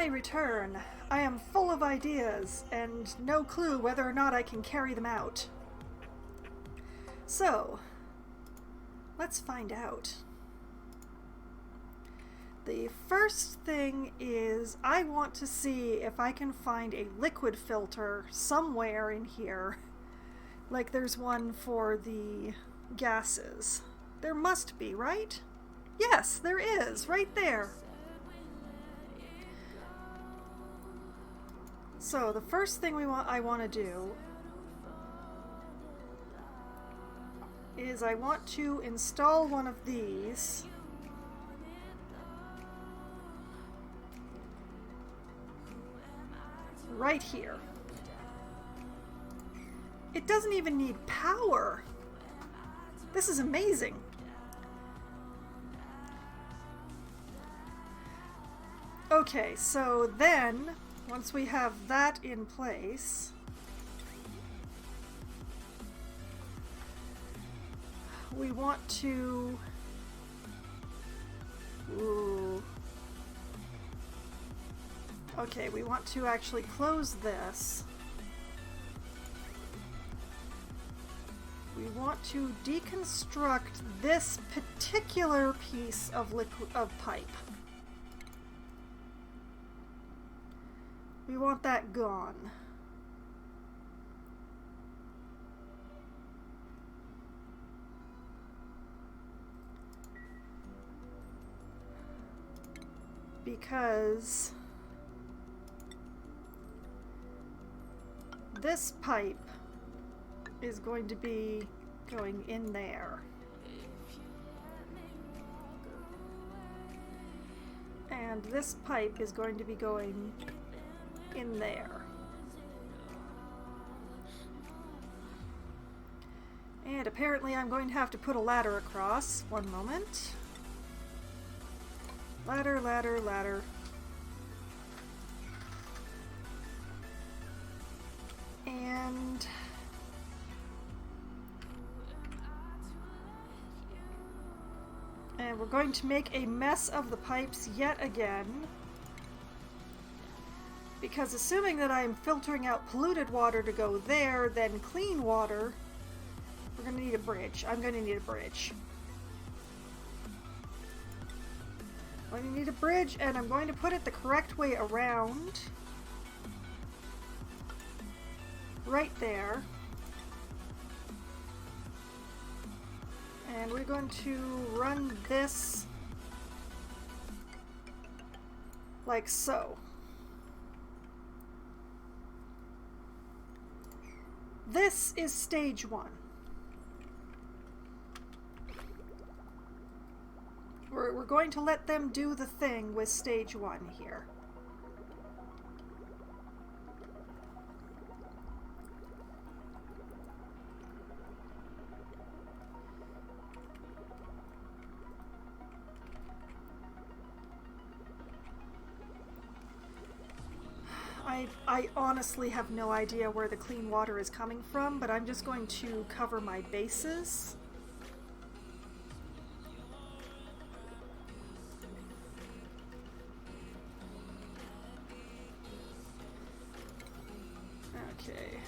I return. I am full of ideas, and no clue whether or not I can carry them out. So, let's find out. The first thing is I want to see if I can find a liquid filter somewhere in here. Like there's one for the gases. There must be, right? Yes, there is, right there. So the first thing I want to do is I want to install one of these right here. It doesn't even need power. This is amazing. Okay, so then once we have that in place, we want to... Ooh. Okay, we want to actually close this. We want to deconstruct this particular piece of pipe. We want that gone. Because this pipe is going to be going in there. And this pipe is going to be going in there. And apparently I'm going to have to put a ladder across. One moment. Ladder, ladder, ladder. And we're going to make a mess of the pipes yet again. Because assuming that I'm filtering out polluted water to go there, then clean water, we're going to need a bridge. I'm going to need a bridge. I'm going to need a bridge, and I'm going to put it the correct way around. Right there. And we're going to run this like so. This is stage 1. We're going to let them do the thing with stage 1 here. I honestly have no idea where the clean water is coming from, but I'm just going to cover my bases. Okay.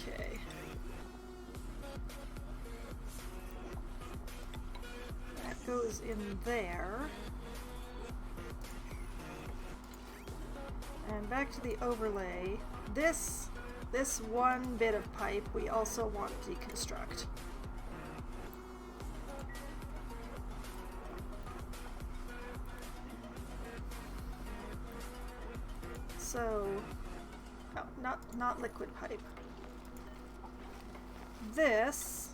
Okay. That goes in there. And back to the overlay. This one bit of pipe we also want to deconstruct. So, no, not liquid pipe. This,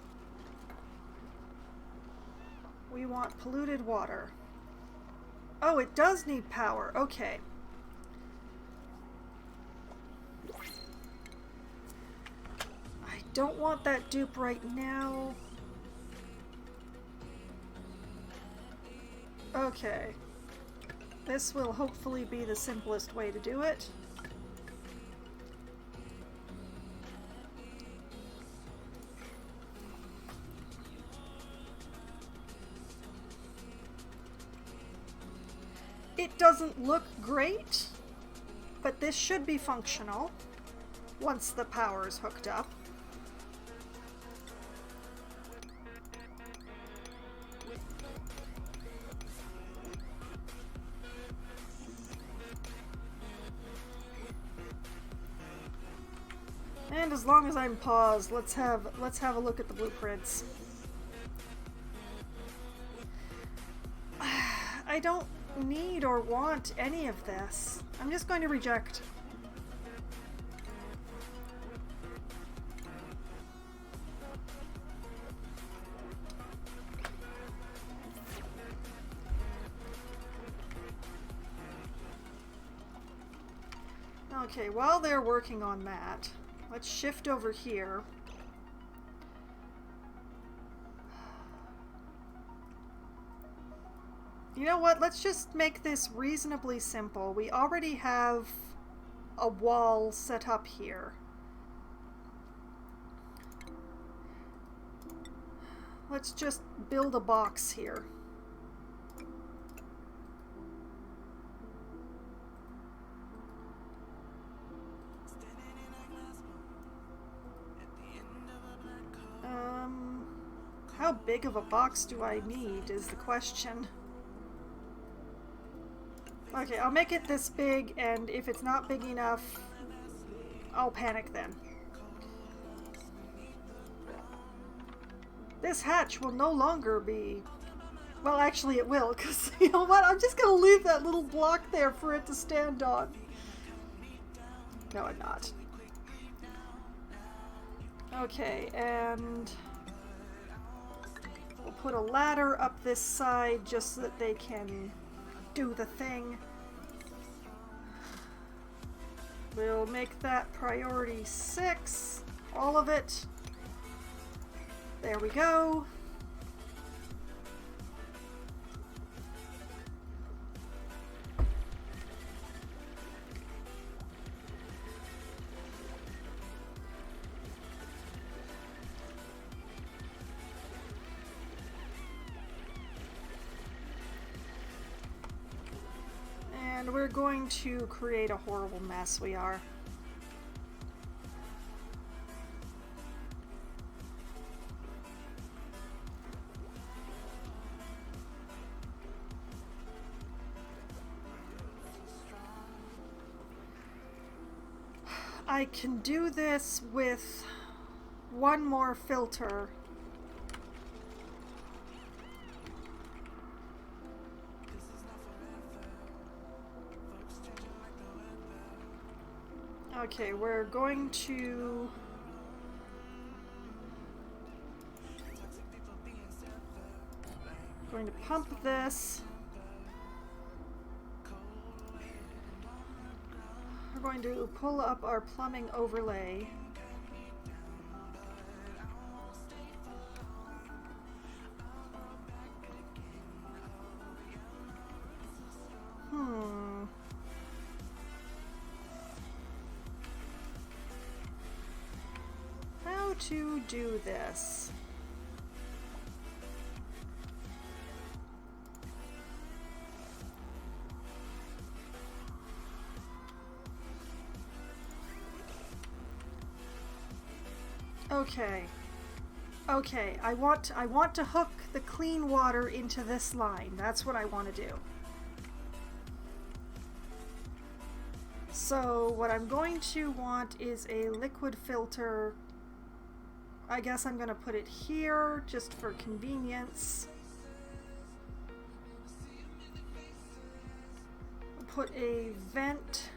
we want polluted water. Oh, it does need power. Okay. I don't want that dupe right now. Okay. This will hopefully be the simplest way to do it. It doesn't look great, but this should be functional once the power's hooked up. And as long as I'm paused, let's have a look at the blueprints. I don't need or want any of this. I'm just going to reject. Okay, while they're working on that, let's shift over here. You know what? Let's just make this reasonably simple. We already have a wall set up here. Let's just build a box here. How big of a box do I need is the question. Okay, I'll make it this big, and if it's not big enough, I'll panic then. This hatch will no longer be... Well, actually it will, because you know what? I'm just going to leave that little block there for it to stand on. No, I'm not. Okay, and... we'll put a ladder up this side just so that they can do the thing. We'll make that priority 6. All of it. There we go. And we're going to create a horrible mess, we are. I can do this with one more filter. Okay, we're going to pump this. We're going to pull up our plumbing overlay. How to do this? Okay. Okay, I want to hook the clean water into this line. That's what I want to do. So what I'm going to want is a liquid filter. I guess I'm going to put it here just for convenience. I'll put a vent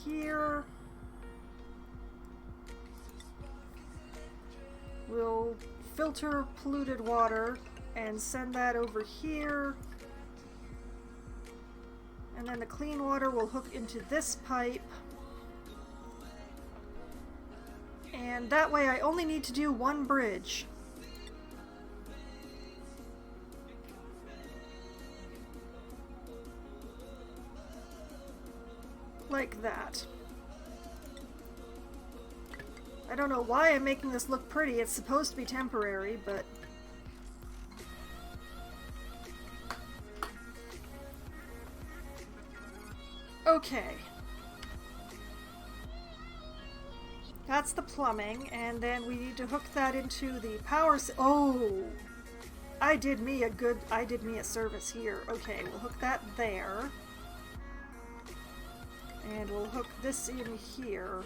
here. We'll filter polluted water and send that over here. And then the clean water will hook into this pipe. And that way I only need to do one bridge. Like that. I don't know why I'm making this look pretty. It's supposed to be temporary, but... Okay. That's the plumbing, and then we need to hook that into the power... Oh! I did me a service here. Okay, we'll hook that there. And we'll hook this in here.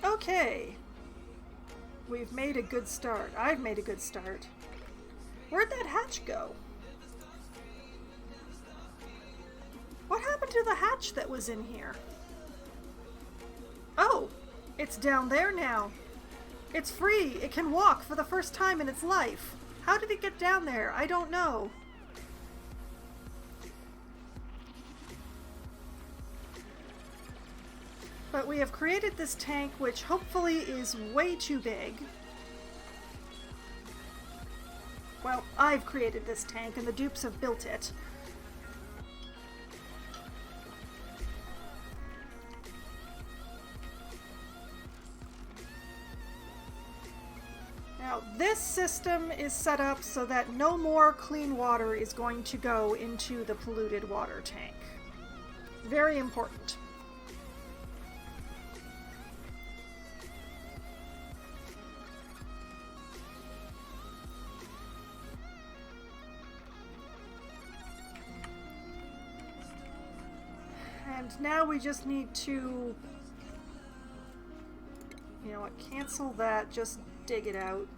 Okay. We've made a good start. I've made a good start. Where'd that hatch go? What happened to the hatch that was in here? Oh, it's down there now. It's free. It can walk for the first time in its life. How did it get down there? I don't know. But we have created this tank, which hopefully is way too big. Well, I've created this tank, and the dupes have built it. Now, this system is set up so that no more clean water is going to go into the polluted water tank. Very important. And now we just need to, you know what, cancel that, just dig it out.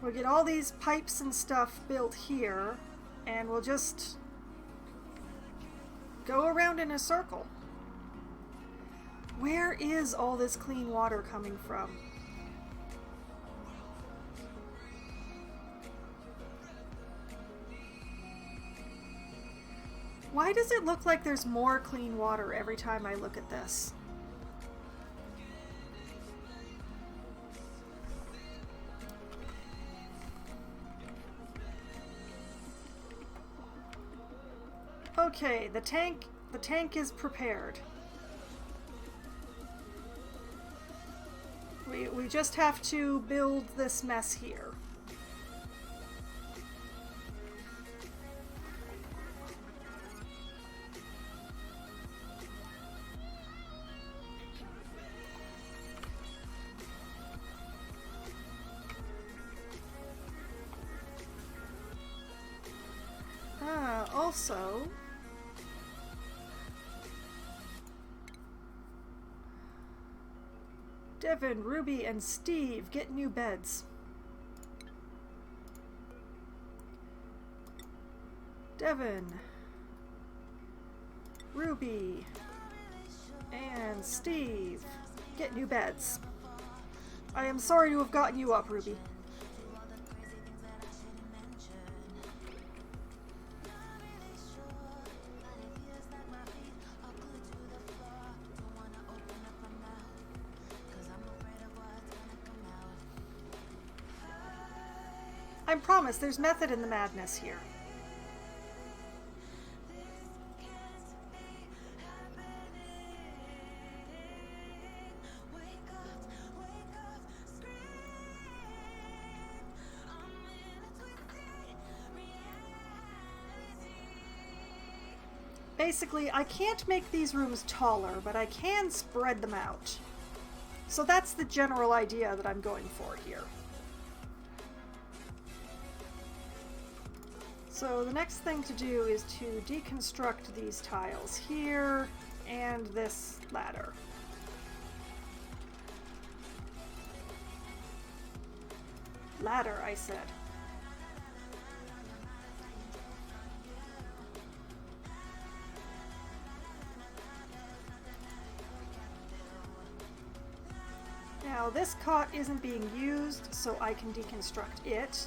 We'll get all these pipes and stuff built here, and we'll just go around in a circle. Where is all this clean water coming from? Why does it look like there's more clean water every time I look at this? Okay, the tank is prepared. We just have to build this mess here. Also, Devin, Ruby, and Steve get new beds. Devin, Ruby, and Steve get new beds. I am sorry to have gotten you up, Ruby. I promise there's method in the madness here. Basically, I can't make these rooms taller, but I can spread them out. So that's the general idea that I'm going for here. So the next thing to do is to deconstruct these tiles here and this ladder. Ladder, I said. Now this cot isn't being used, so I can deconstruct it.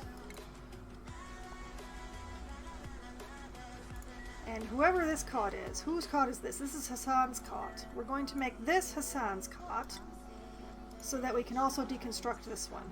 And whoever this cot is, whose cot is this? This is Hassan's cot. We're going to make this Hassan's cot so that we can also deconstruct this one.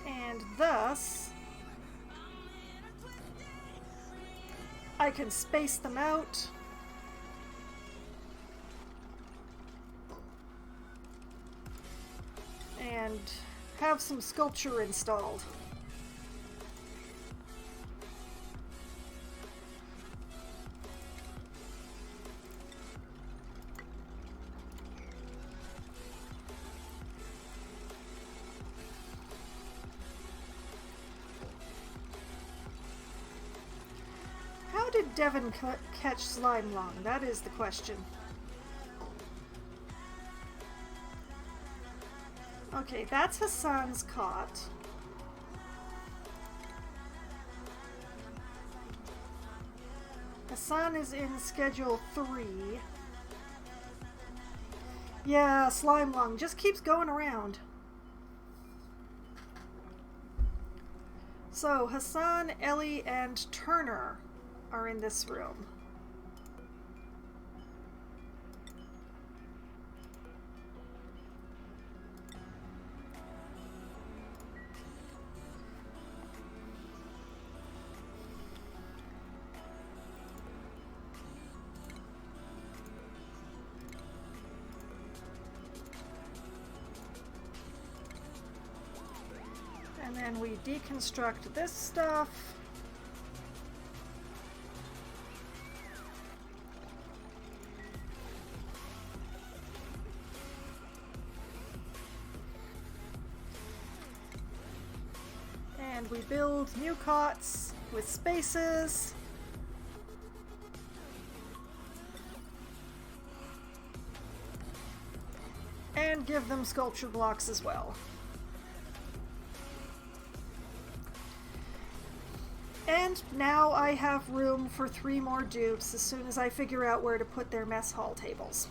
And thus, I can space them out. And have some sculpture installed. How did Devon catch Slime Long? That is the question. Okay, that's Hassan's cot. Hassan is in schedule 3. Yeah, Slime Long just keeps going around. So, Hassan, Ellie, and Turner are in this room. And then we deconstruct this stuff. And we build new cots with spaces. And give them sculpture blocks as well. And now I have room for 3 more dupes as soon as I figure out where to put their mess hall tables.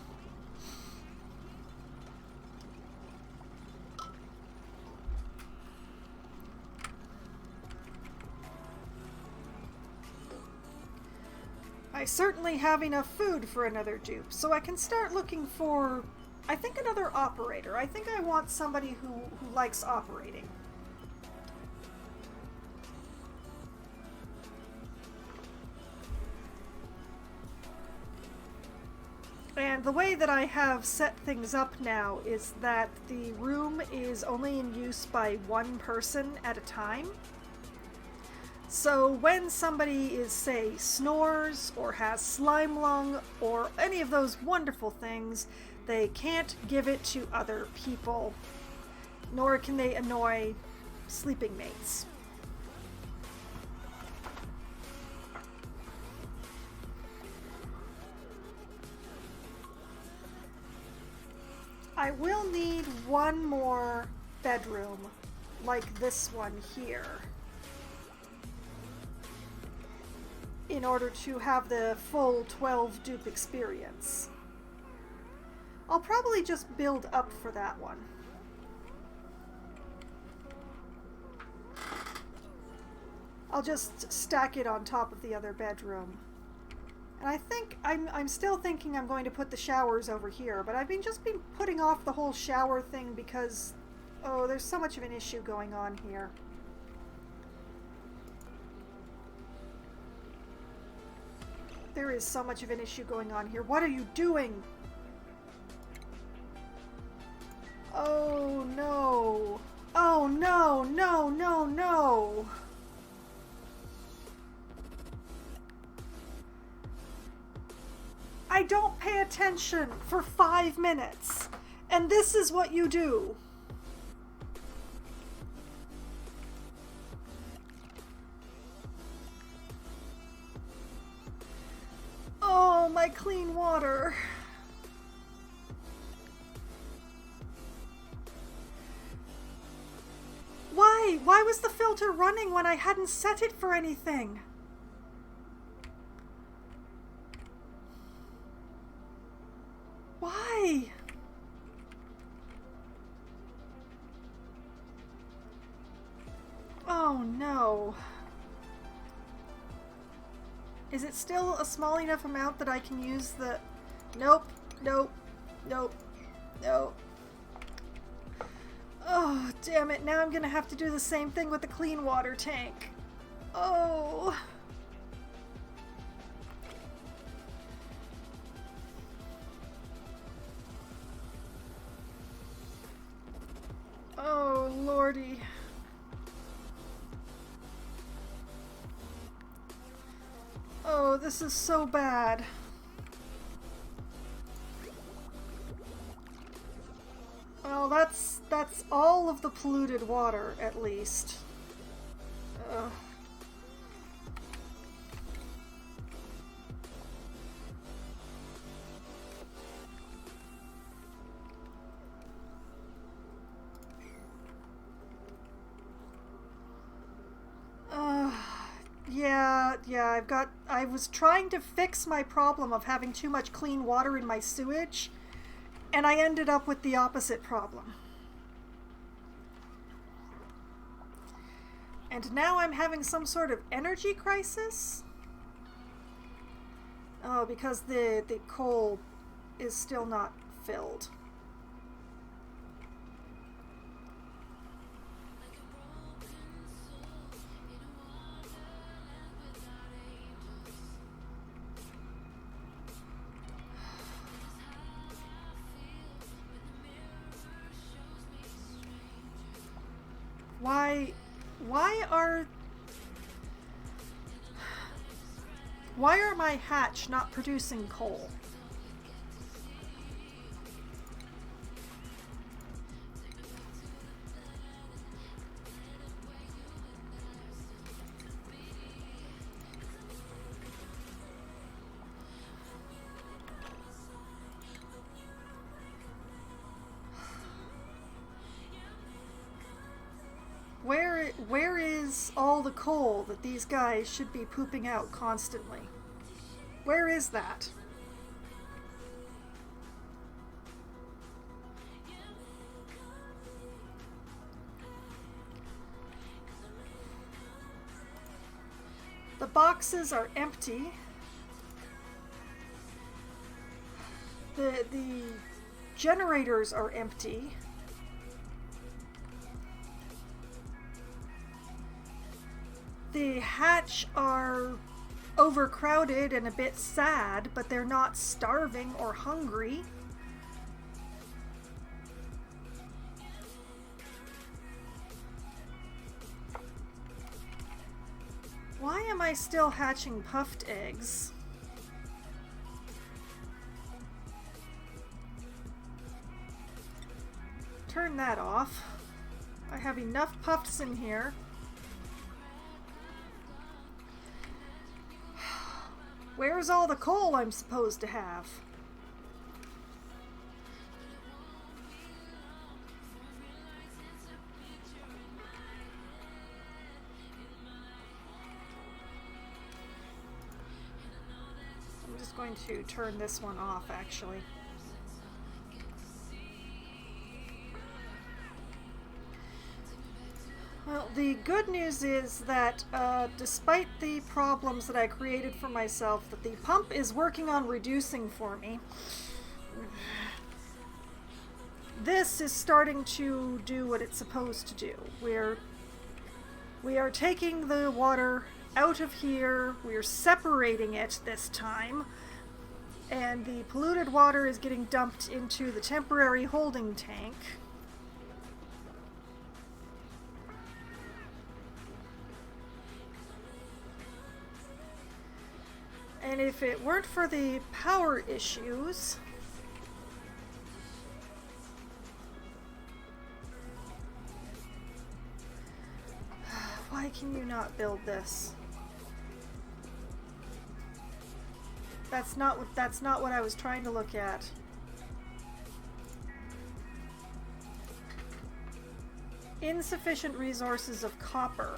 I certainly have enough food for another dupe, so I can start looking for, I think, another operator. I think I want somebody who likes operating. And the way that I have set things up now is that the room is only in use by one person at a time. So when somebody is, say, snores or has slime lung or any of those wonderful things, they can't give it to other people, nor can they annoy sleeping mates. I will need one more bedroom like this one here in order to have the full 12 dupe experience. I'll probably just build up for that one. I'll just stack it on top of the other bedroom. And I think, I'm still thinking I'm going to put the showers over here, but I've just been putting off the whole shower thing because, oh, there's so much of an issue going on here. There is so much of an issue going on here. What are you doing? Oh no. Oh no, no, no, no. I don't pay attention for 5 minutes, and this is what you do. Oh, my clean water. Why was the filter running when I hadn't set it for anything? Why? Oh no. Is it still a small enough amount that I can use the... Nope, nope, nope, nope. Oh, damn it. Now I'm gonna have to do the same thing with the clean water tank. Oh. Oh, lordy. Oh, this is so bad. Well, that's all of the polluted water, at least. Ugh. Yeah, I was trying to fix my problem of having too much clean water in my sewage, and I ended up with the opposite problem. And now I'm having some sort of energy crisis? Oh, because the coal is still not filled. Why are my hatch not producing coal? Where is all the coal that these guys should be pooping out constantly? Where is that? The boxes are empty. The generators are empty. The hatch are overcrowded and a bit sad, but they're not starving or hungry. Why am I still hatching puffed eggs? Turn that off. I have enough puffs in here. Where's all the coal I'm supposed to have? I'm just going to turn this one off, actually. Well, the good news is that despite the problems that I created for myself, that the pump is working on reducing for me. This is starting to do what it's supposed to do. We are taking the water out of here, we're separating it this time, and the polluted water is getting dumped into the temporary holding tank. And if it weren't for the power issues, why can you not build this? That's not what I was trying to look at. Insufficient resources of copper.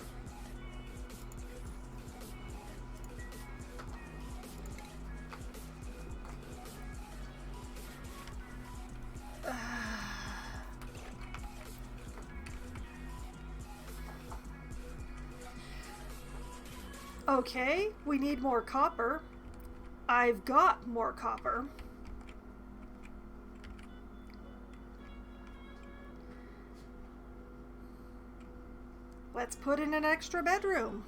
Okay, we need more copper. I've got more copper. Let's put in an extra bedroom.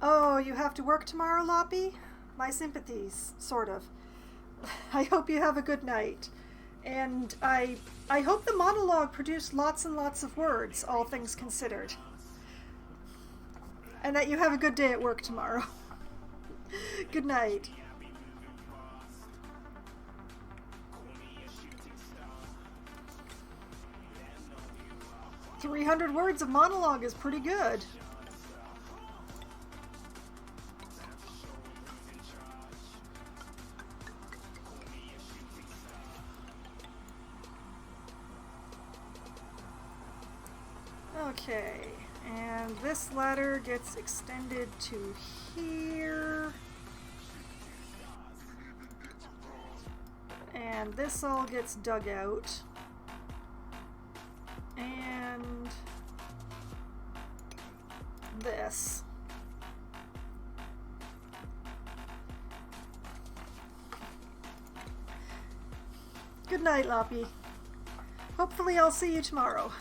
Oh, you have to work tomorrow, Loppy? My sympathies, sort of. I hope you have a good night. And I hope the monologue produced lots and lots of words, all things considered. And that you have a good day at work tomorrow. Good night. "300 words of monologue is pretty good." Okay, and this ladder gets extended to here. And this all gets dug out. And this. Good night, Loppy. Hopefully I'll see you tomorrow.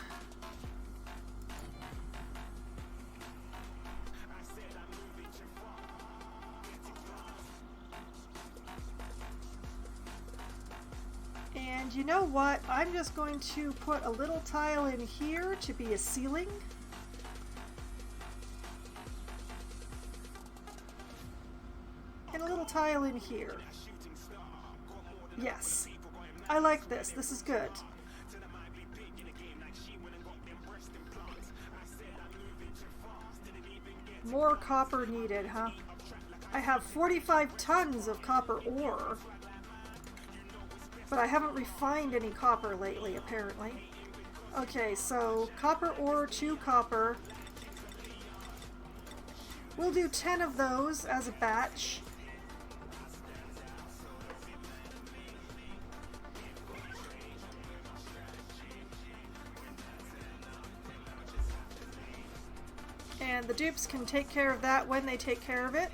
And you know what? I'm just going to put a little tile in here to be a ceiling. And a little tile in here. Yes. I like this. This is good. More copper needed, huh? I have 45 tons of copper ore. But I haven't refined any copper lately, apparently. Okay, so copper ore, 2 copper. We'll do 10 of those as a batch. And the dupes can take care of that when they take care of it.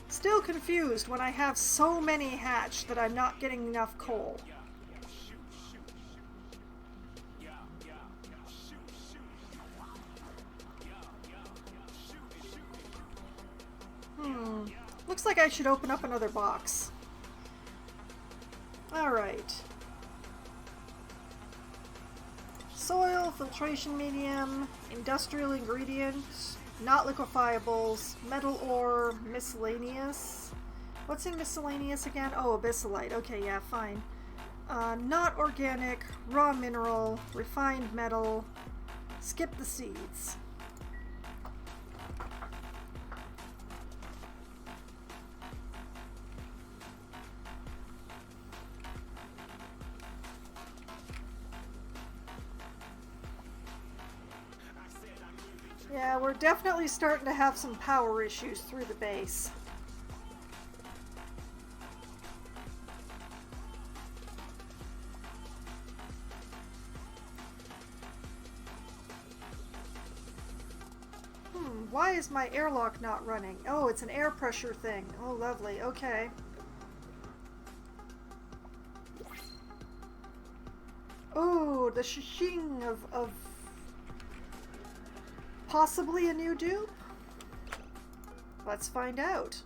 Still confused when I have so many hatched that I'm not getting enough coal. Looks like I should open up another box. Alright. Soil, filtration medium, industrial ingredients, not liquefiables, metal ore, miscellaneous. What's in miscellaneous again? Oh, abyssalite. Okay, yeah, fine. Not organic, raw mineral, refined metal. Skip the seeds. Yeah, we're definitely starting to have some power issues through the base. Why is my airlock not running? Oh, it's an air pressure thing. Oh, lovely. Okay. Oh, the shishing of possibly a new dupe? Let's find out.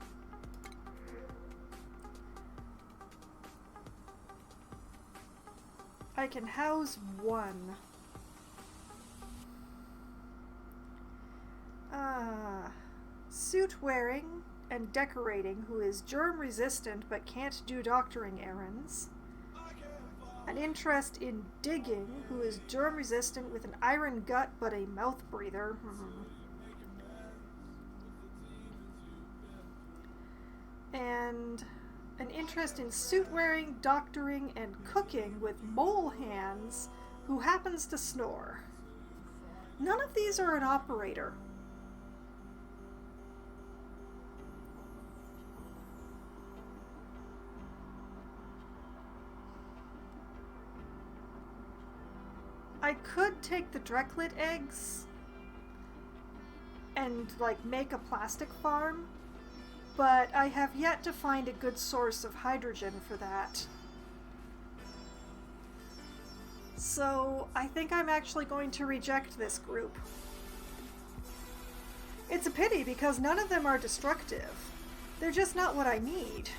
I can house 1. Suit wearing and decorating who is germ resistant but can't do doctoring errands. An interest in digging who is germ resistant with an iron gut but a mouth breather. and an interest in suit wearing, doctoring, and cooking with mole hands who happens to snore. None of these are an operator. I could take the Drecklet eggs and like make a plastic farm, but I have yet to find a good source of hydrogen for that. So I think I'm actually going to reject this group. It's a pity because none of them are destructive. They're just not what I need.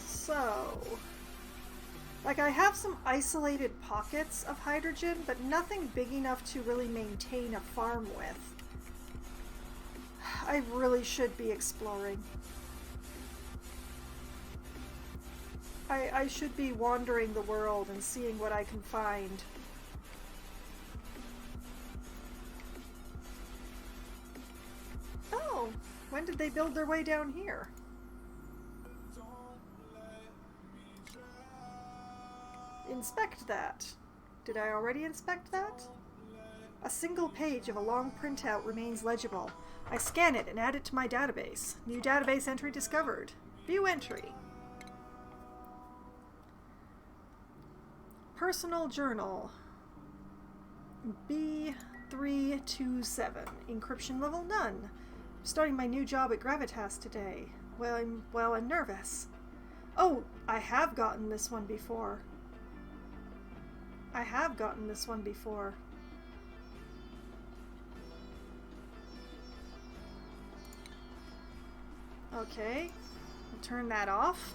So, like, I have some isolated pockets of hydrogen, but nothing big enough to really maintain a farm with. I really should be exploring. I should be wandering the world and seeing what I can find. Oh, when did they build their way down here? Inspect that. Did I already inspect that? A single page of a long printout remains legible. I scan it and add it to my database. New database entry discovered. View entry. Personal journal. B327. Encryption level none. Starting my new job at Gravitas today. I'm nervous. Oh, I have gotten this one before. Okay, I'll turn that off.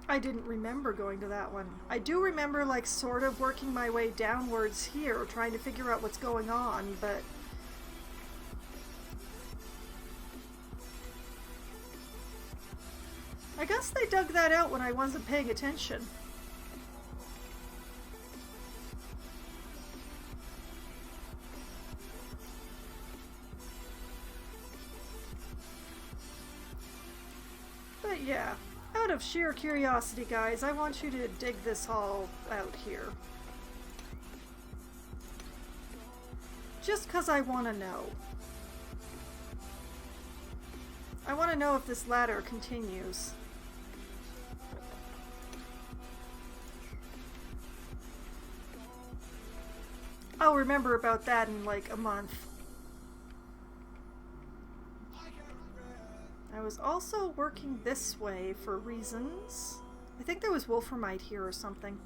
I didn't remember going to that one. I do remember, like, sort of working my way downwards here, trying to figure out what's going on, but... I guess they dug that out when I wasn't paying attention. But yeah, out of sheer curiosity, guys, I want you to dig this all out here. Just 'cause I want to know. I want to know if this ladder continues. I'll remember about that in like a month. I was also working this way for reasons. I think there was wolframite here or something.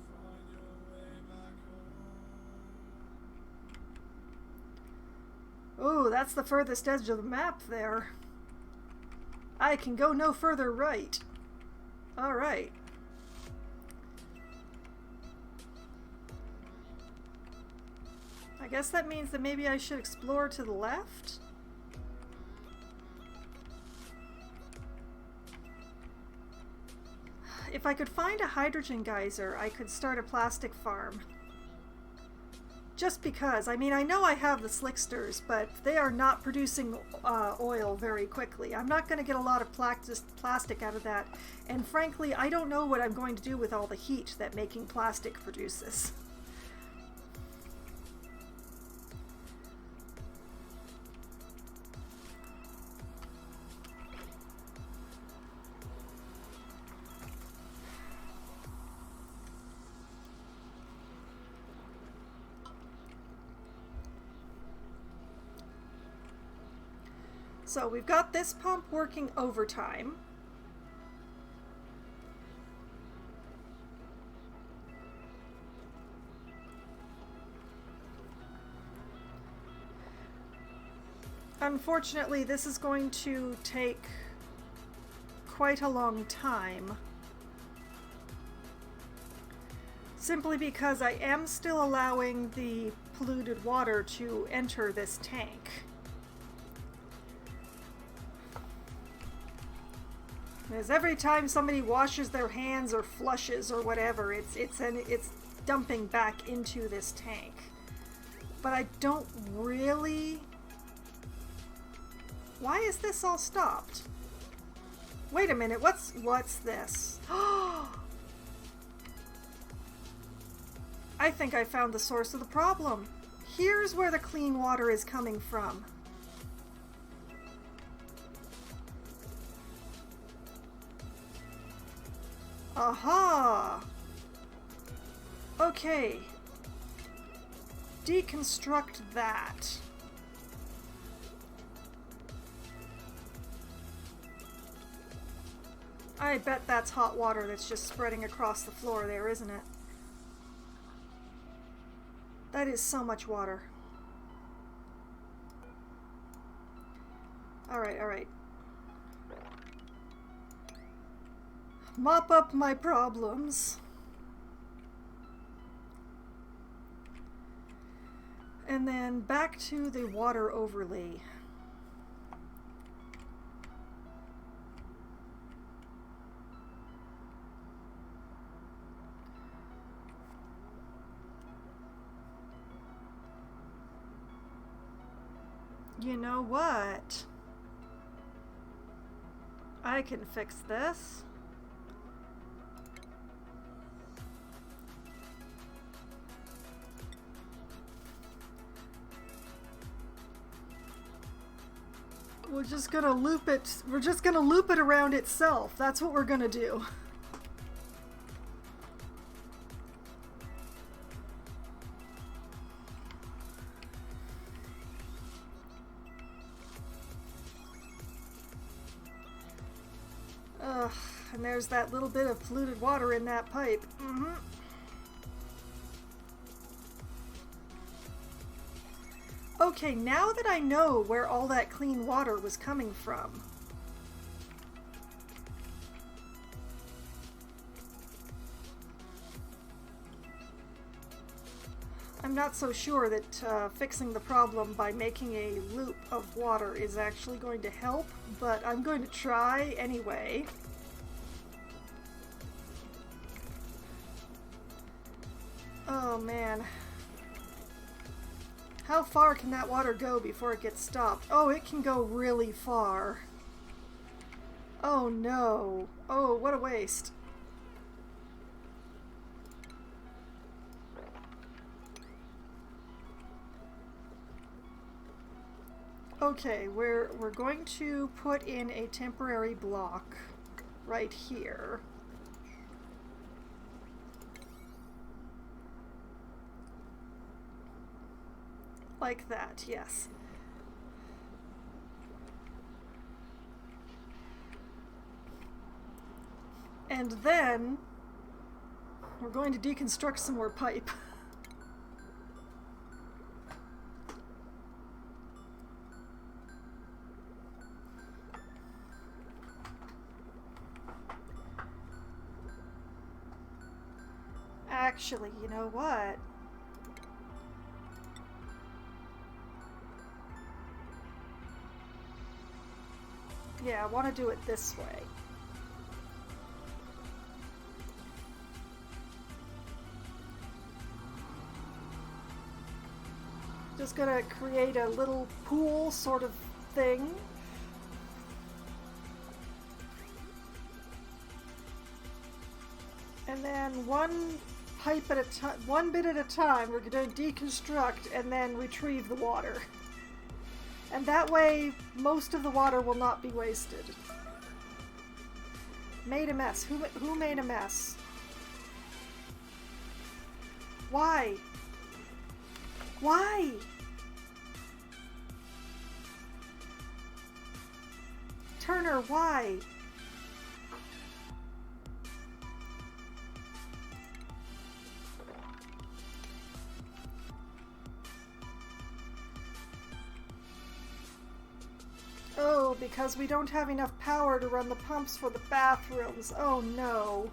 Oh, that's the furthest edge of the map there. I can go no further right. Alright. I guess that means that maybe I should explore to the left? If I could find a hydrogen geyser, I could start a plastic farm. Just because. I mean, I know I have the slicksters, but they are not producing oil very quickly. I'm not going to get a lot of plastic out of that. And frankly, I don't know what I'm going to do with all the heat that making plastic produces. So we've got this pump working overtime. Unfortunately, this is going to take quite a long time. Simply because I am still allowing the polluted water to enter this tank. Because every time somebody washes their hands or flushes or whatever, it's dumping back into this tank. But I don't really... Why is this all stopped? Wait a minute, what's this? I think I found the source of the problem. Here's where the clean water is coming from. Aha! Okay. Deconstruct that. I bet that's hot water that's just spreading across the floor there, isn't it? That is so much water. Alright, alright. Mop up my problems. And then back to the water overlay. You know what? I can fix this. We're just gonna loop it. We're just gonna loop it around itself. That's what we're gonna do. Ugh, and there's that little bit of polluted water in that pipe. Mm-hmm. Okay, now that I know where all that clean water was coming from, I'm not so sure that fixing the problem by making a loop of water is actually going to help, but I'm going to try anyway. Oh man. How far can that water go before it gets stopped? Oh, it can go really far. Oh no. Oh, what a waste. Okay, we're going to put in a temporary block right here. Like that, yes. And then we're going to deconstruct some more pipe. Actually, you know what? Yeah, I want to do it this way. Just gonna create a little pool sort of thing. And then one pipe at a time, one bit at a time, we're gonna deconstruct and then retrieve the water. And that way, most of the water will not be wasted. Made a mess. Who made a mess? Why? Why? Turner, why? Oh, because we don't have enough power to run the pumps for the bathrooms. Oh no.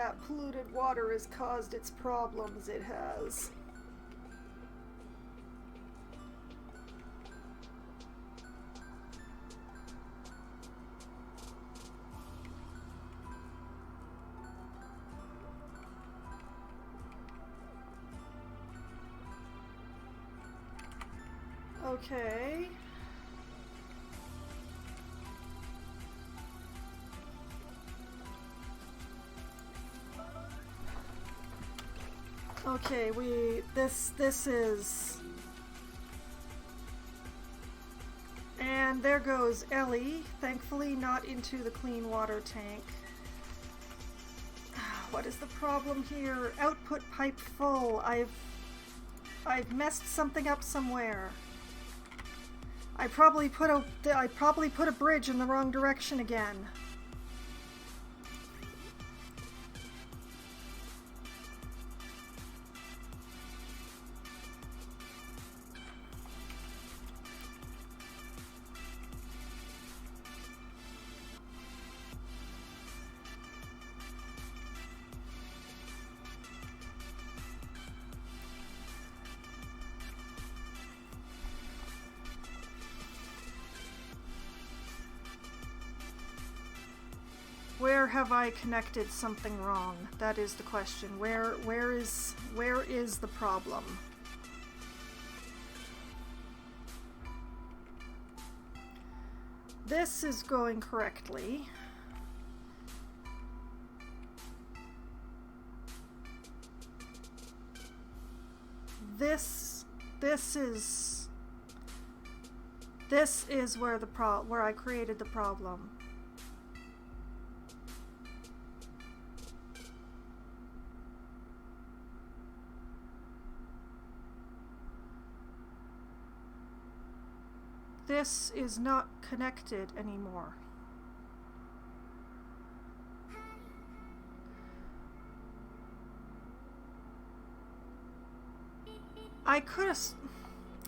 that polluted water has caused its problems, it has. Okay. Okay, this is... And there goes Ellie, thankfully not into the clean water tank. What is the problem here? Output pipe full. I've messed something up somewhere. I probably put a bridge in the wrong direction again. Where have I connected something wrong? That is the question. Where is the problem? This is going correctly. This is where I created the problem. This is not connected anymore. I could have...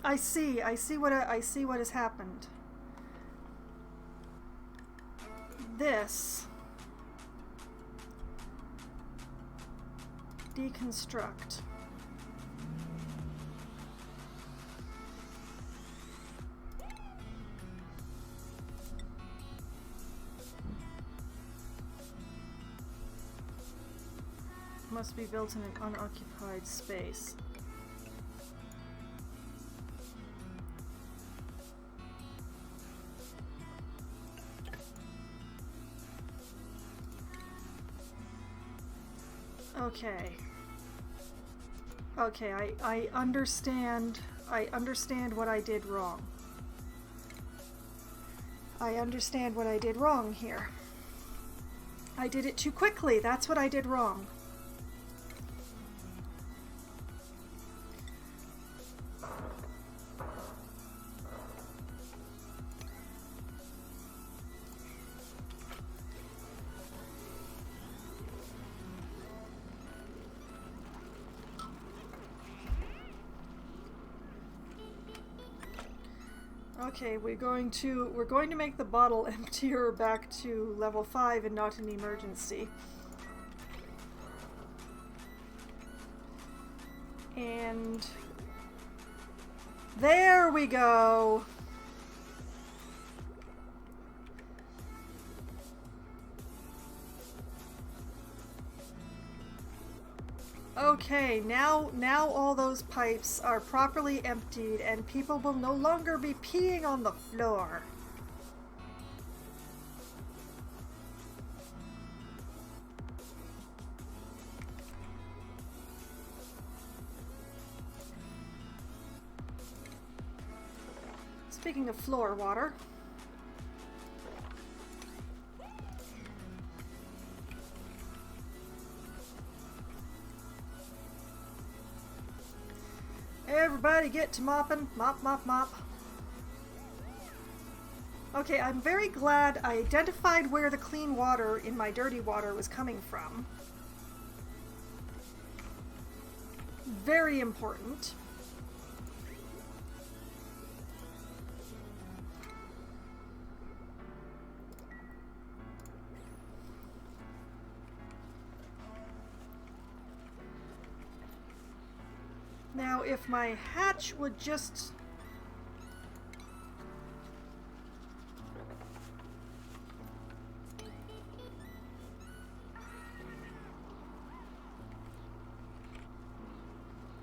I see what has happened. This... Deconstruct. Must be built in an unoccupied space. Okay. Okay, I understand what I did wrong. I understand what I did wrong here. I did it too quickly. That's what I did wrong. Okay, we're going to make the bottle emptier back to level 5 and not an emergency. And there we go. Okay, now all those pipes are properly emptied and people will no longer be peeing on the floor. Speaking of floor water, everybody get to mopping. Mop, mop, mop. Okay, I'm very glad I identified where the clean water in my dirty water was coming from. Very important. Now, if my hatch would just...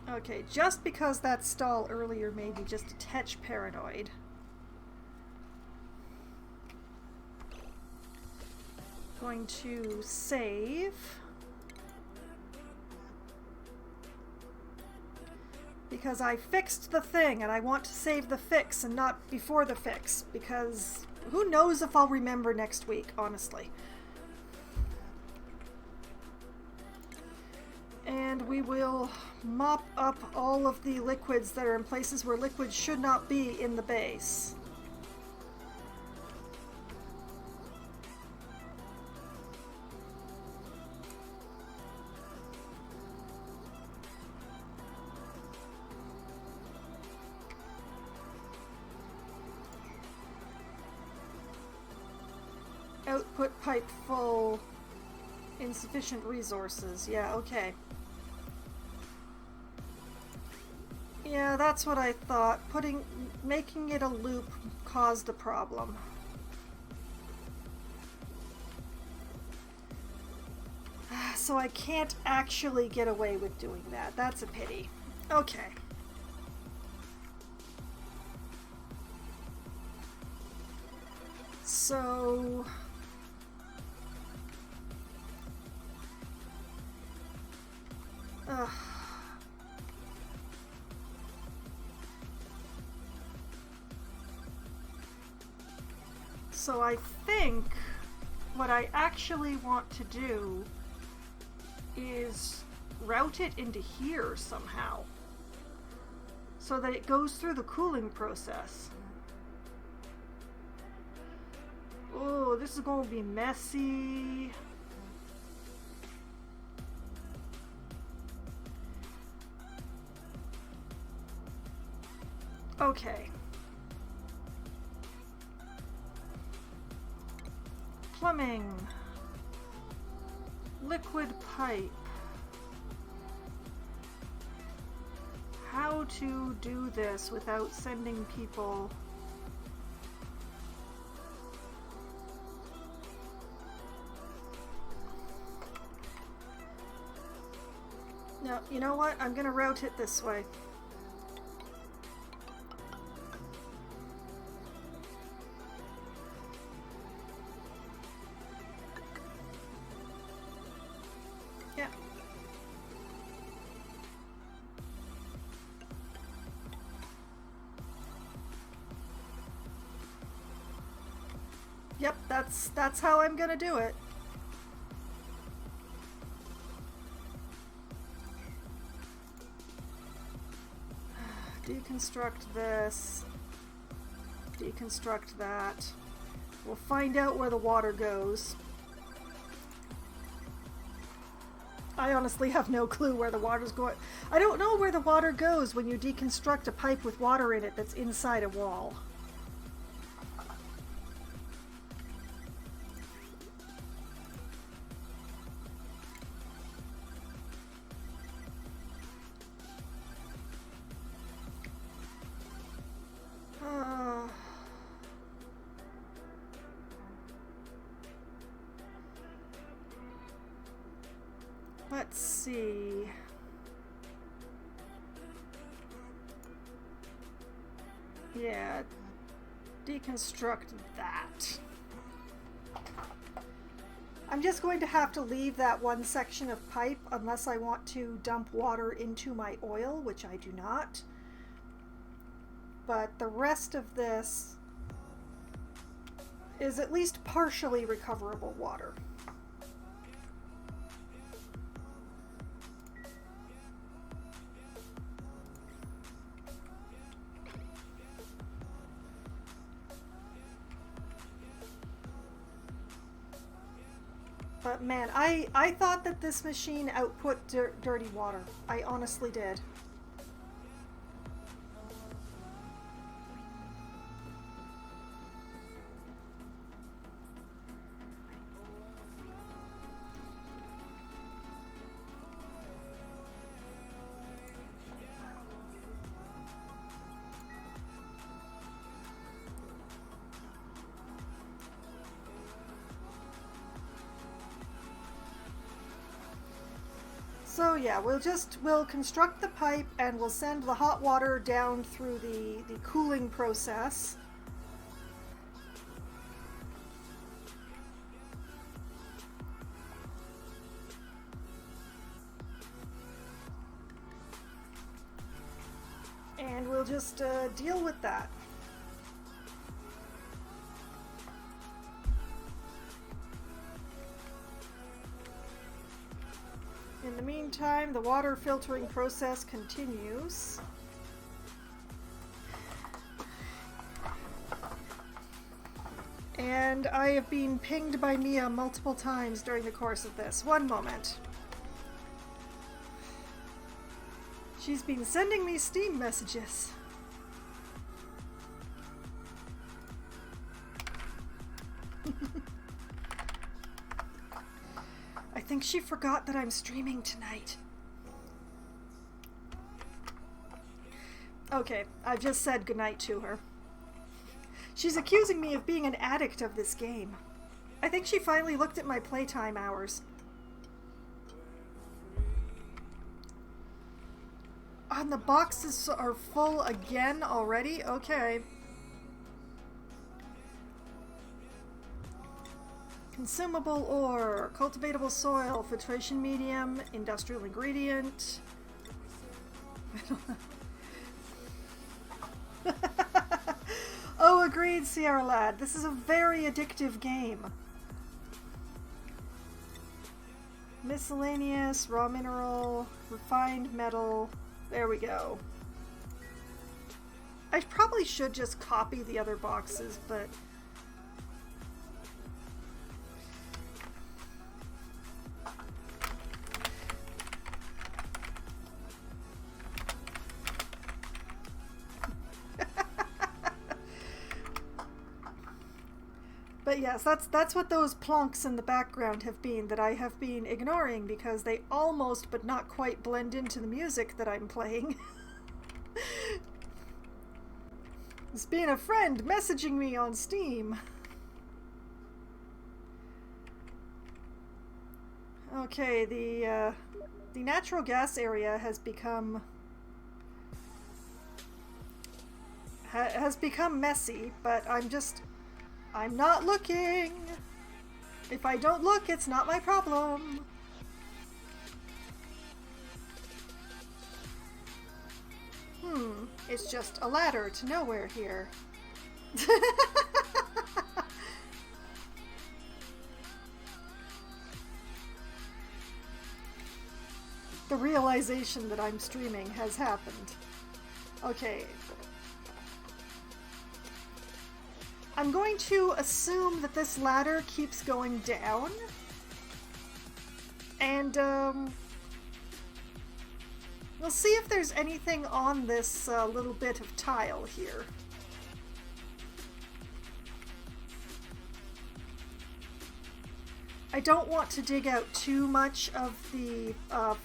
Okay, just because that stall earlier made me just a touch paranoid. Going to save. Because I fixed the thing and I want to save the fix and not before the fix. Because who knows if I'll remember next week, honestly. And we will mop up all of the liquids that are in places where liquids should not be in the base. Output pipe full. Insufficient resources. Yeah, okay. Yeah, that's what I thought. Making it a loop caused a problem. So I can't actually get away with doing that. That's a pity. Okay. So... So I think what I actually want to do is route it into here somehow so that it goes through the cooling process. Oh, this is going to be messy. Okay. Plumbing. Liquid pipe. How to do this without sending people... No, you know what? I'm gonna route it this way. Yeah. Yep, that's how I'm gonna do it. Deconstruct this. Deconstruct that. We'll find out where the water goes. I honestly have no clue where the water's going. I don't know where the water goes when you deconstruct a pipe with water in it that's inside a wall. Let's see. Yeah, deconstruct that. I'm just going to have to leave that one section of pipe unless I want to dump water into my oil, which I do not. But the rest of this is at least partially recoverable water. But man, I thought that this machine output dirty water. I honestly did. So yeah, we'll construct the pipe and we'll send the hot water down through the cooling process. And we'll just deal with that. In the meantime, the water filtering process continues. And I have been pinged by Mia multiple times during the course of this. One moment. She's been sending me Steam messages. I think she forgot that I'm streaming tonight. Okay, I've just said goodnight to her. She's accusing me of being an addict of this game. I think she finally looked at my playtime hours. And the boxes are full again already? Okay. Consumable ore, cultivatable soil, filtration medium, industrial ingredient. Oh, agreed, Sierra Lad. This is a very addictive game. Miscellaneous, raw mineral, refined metal. There we go. I probably should just copy the other boxes, but... But yes, that's what those plonks in the background have been that I have been ignoring because they almost but not quite blend into the music that I'm playing. It's been a friend messaging me on Steam. Okay, the natural gas area has become messy, but I'm not looking. If I don't look, it's not my problem. It's just a ladder to nowhere here. The realization that I'm streaming has happened. Okay. I'm going to assume that this ladder keeps going down. And, we'll see if there's anything on this little bit of tile here. I don't want to dig out too much of the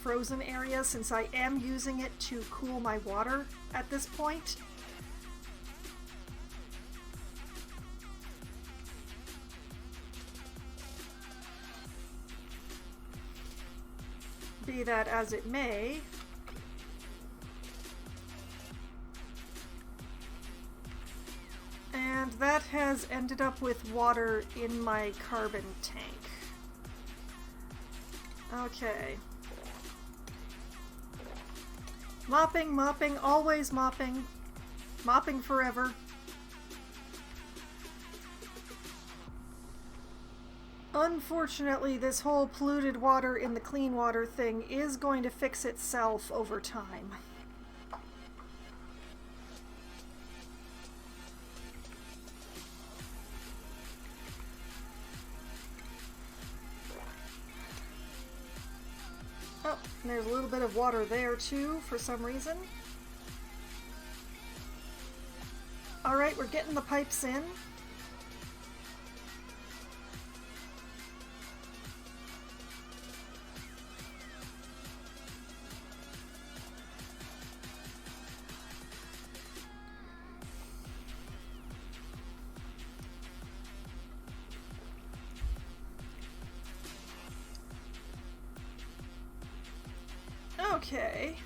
frozen area since I am using it to cool my water at this point. Be that as it may, and that has ended up with water in my carbon tank. Okay. Mopping, mopping, always mopping. Mopping forever. Unfortunately, this whole polluted water in the clean water thing is going to fix itself over time. Oh, and there's a little bit of water there too, for some reason. Alright, we're getting the pipes in. Okay.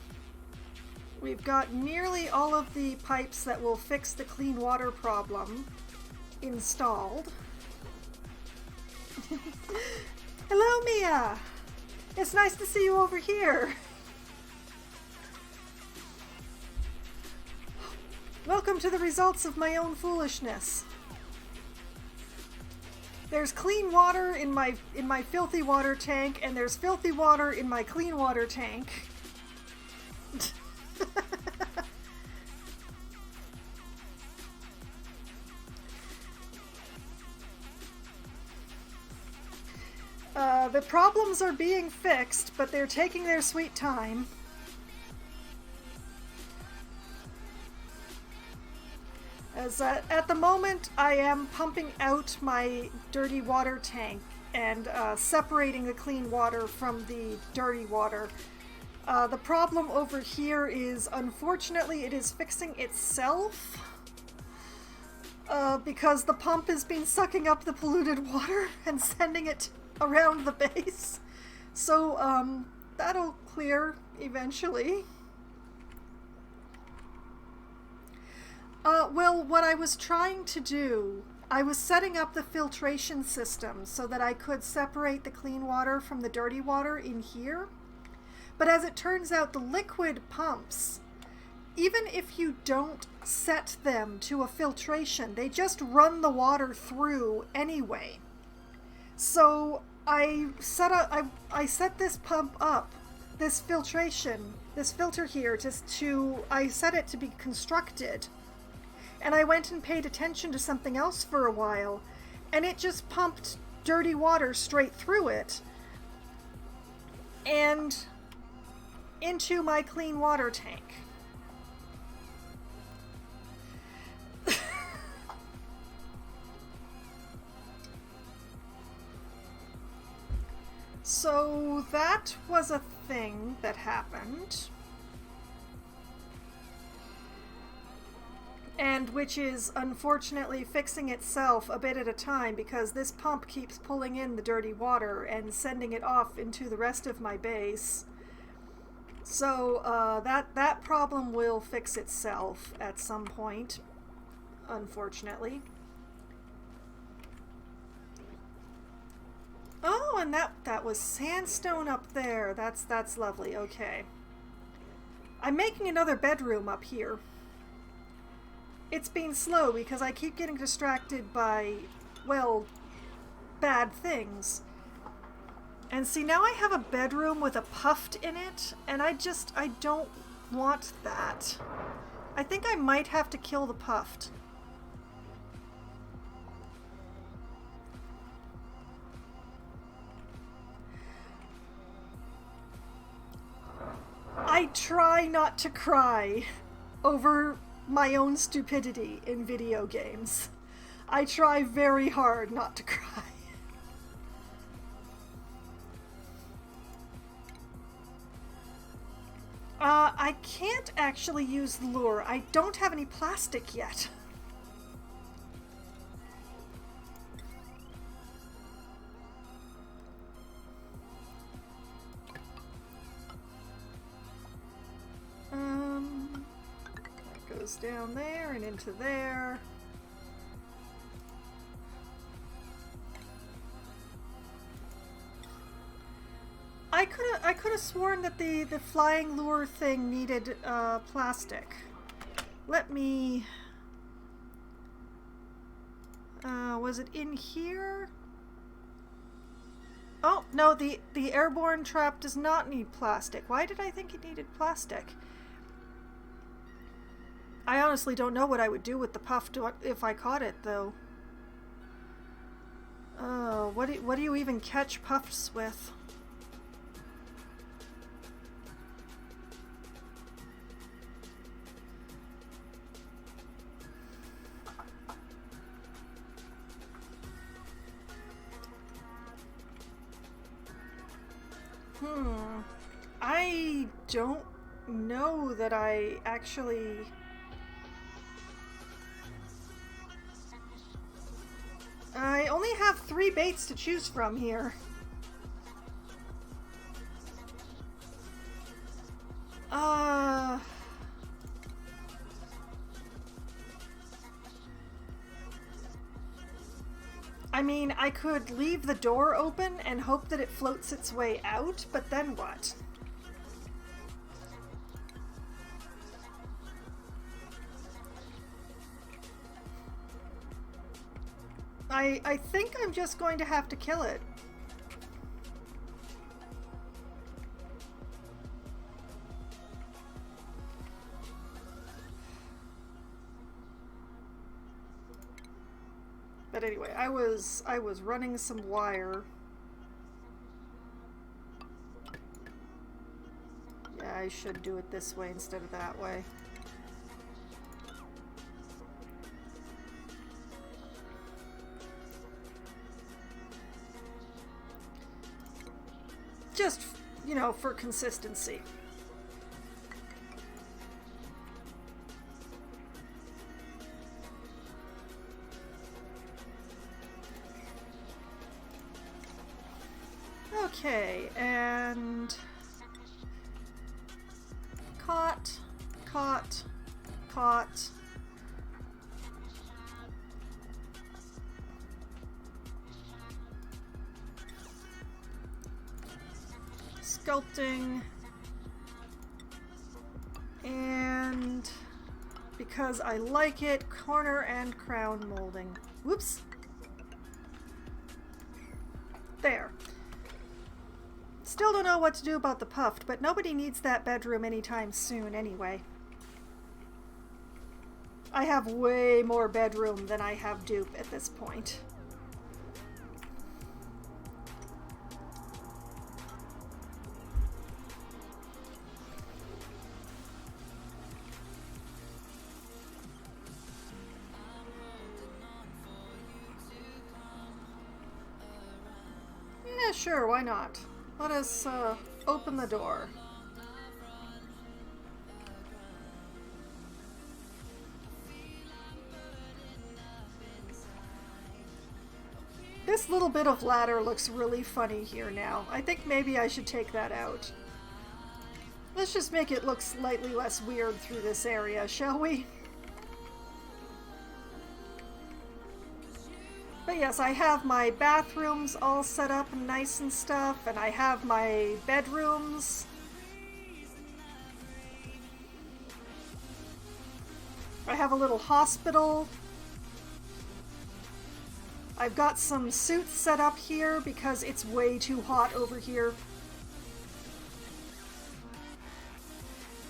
We've got nearly all of the pipes that will fix the clean water problem installed. Hello, Mia! It's nice to see you over here. Welcome to the results of my own foolishness. There's clean water in my filthy water tank, and there's filthy water in my clean water tank. The problems are being fixed, but they're taking their sweet time. As at the moment, I am pumping out my dirty water tank and separating the clean water from the dirty water. The problem over here is, unfortunately, it is fixing itself because the pump has been sucking up the polluted water and sending it around the base. So that'll clear eventually. Well, what I was trying to do, I was setting up the filtration system so that I could separate the clean water from the dirty water in here. But as it turns out, the liquid pumps, even if you don't set them to a filtration, they just run the water through anyway. So I set this pump up, this filtration, this filter here, I set it to be constructed. And I went and paid attention to something else for a while, and it just pumped dirty water straight through it and into my clean water tank. So that was a thing that happened. And which is unfortunately fixing itself a bit at a time, because this pump keeps pulling in the dirty water and sending it off into the rest of my base. So that problem will fix itself at some point, unfortunately. Oh, and that was sandstone up there. That's lovely. Okay. I'm making another bedroom up here. It's been slow because I keep getting distracted by, well, bad things. And see, now I have a bedroom with a puft in it, and I don't want that. I think I might have to kill the puft. I try not to cry over my own stupidity in video games. I try very hard not to cry. I can't actually use the lure. I don't have any plastic yet. That goes down there and into there. I could have sworn that the flying lure thing needed plastic. Let me. Was it in here? Oh no, the airborne trap does not need plastic. Why did I think it needed plastic? I honestly don't know what I would do with the puff if I caught it, though. What do you even catch puffs with? I don't know that I actually... I only have 3 baits to choose from here. I mean, I could leave the door open and hope that it floats its way out, but then what? I think I'm just going to have to kill it. But anyway, I was running some wire. Yeah, I should do it this way instead of that way. Just, you know, for consistency. Okay, and caught. Sculpting, and because I like it, corner and crown molding. Whoops. There. Still don't know what to do about the puffed, but nobody needs that bedroom anytime soon anyway. I have way more bedroom than I have dupe at this point. Yeah, sure, why not? Let us open the door. This little bit of ladder looks really funny here now. I think maybe I should take that out. Let's just make it look slightly less weird through this area, shall we? But yes, I have my bathrooms all set up nice and stuff, and I have my bedrooms. I have a little hospital. I've got some suits set up here because it's way too hot over here.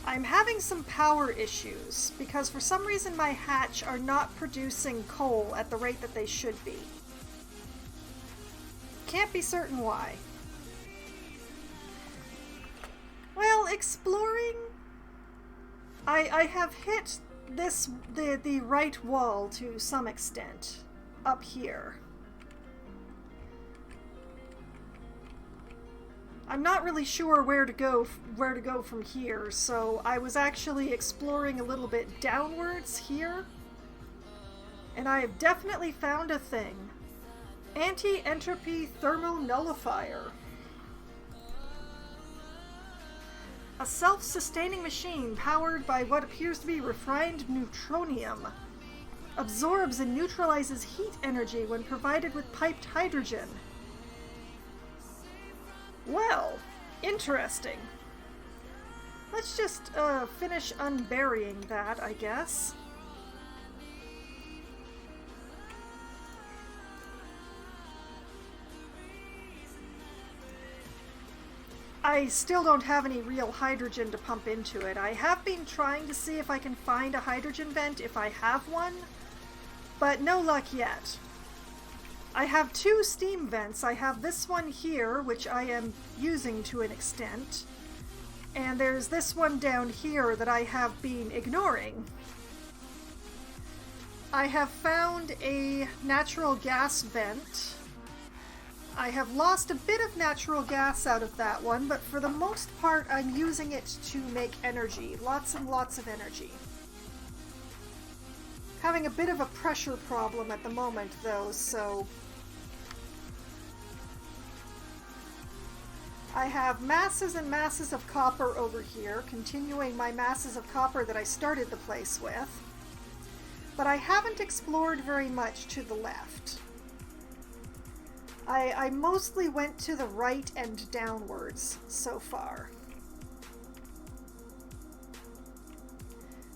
I'm having some power issues because for some reason my hatch are not producing coal at the rate that they should be. Can't be certain why. Well, exploring, I have hit the right wall to some extent up here. I'm not really sure where to go from here, so I was actually exploring a little bit downwards here, and I have definitely found a thing. Anti-Entropy Thermo Nullifier. A self-sustaining machine powered by what appears to be refined neutronium. Absorbs and neutralizes heat energy when provided with piped hydrogen. Well, interesting. Let's just finish unburying that, I guess. I still don't have any real hydrogen to pump into it. I have been trying to see if I can find a hydrogen vent if I have one, but no luck yet. I have two steam vents. I have this one here, which I am using to an extent, and there's this one down here that I have been ignoring. I have found a natural gas vent. I have lost a bit of natural gas out of that one, but for the most part I'm using it to make energy. Lots and lots of energy. Having a bit of a pressure problem at the moment though, so I have masses and masses of copper over here, continuing my masses of copper that I started the place with, but I haven't explored very much to the left. I mostly went to the right and downwards so far.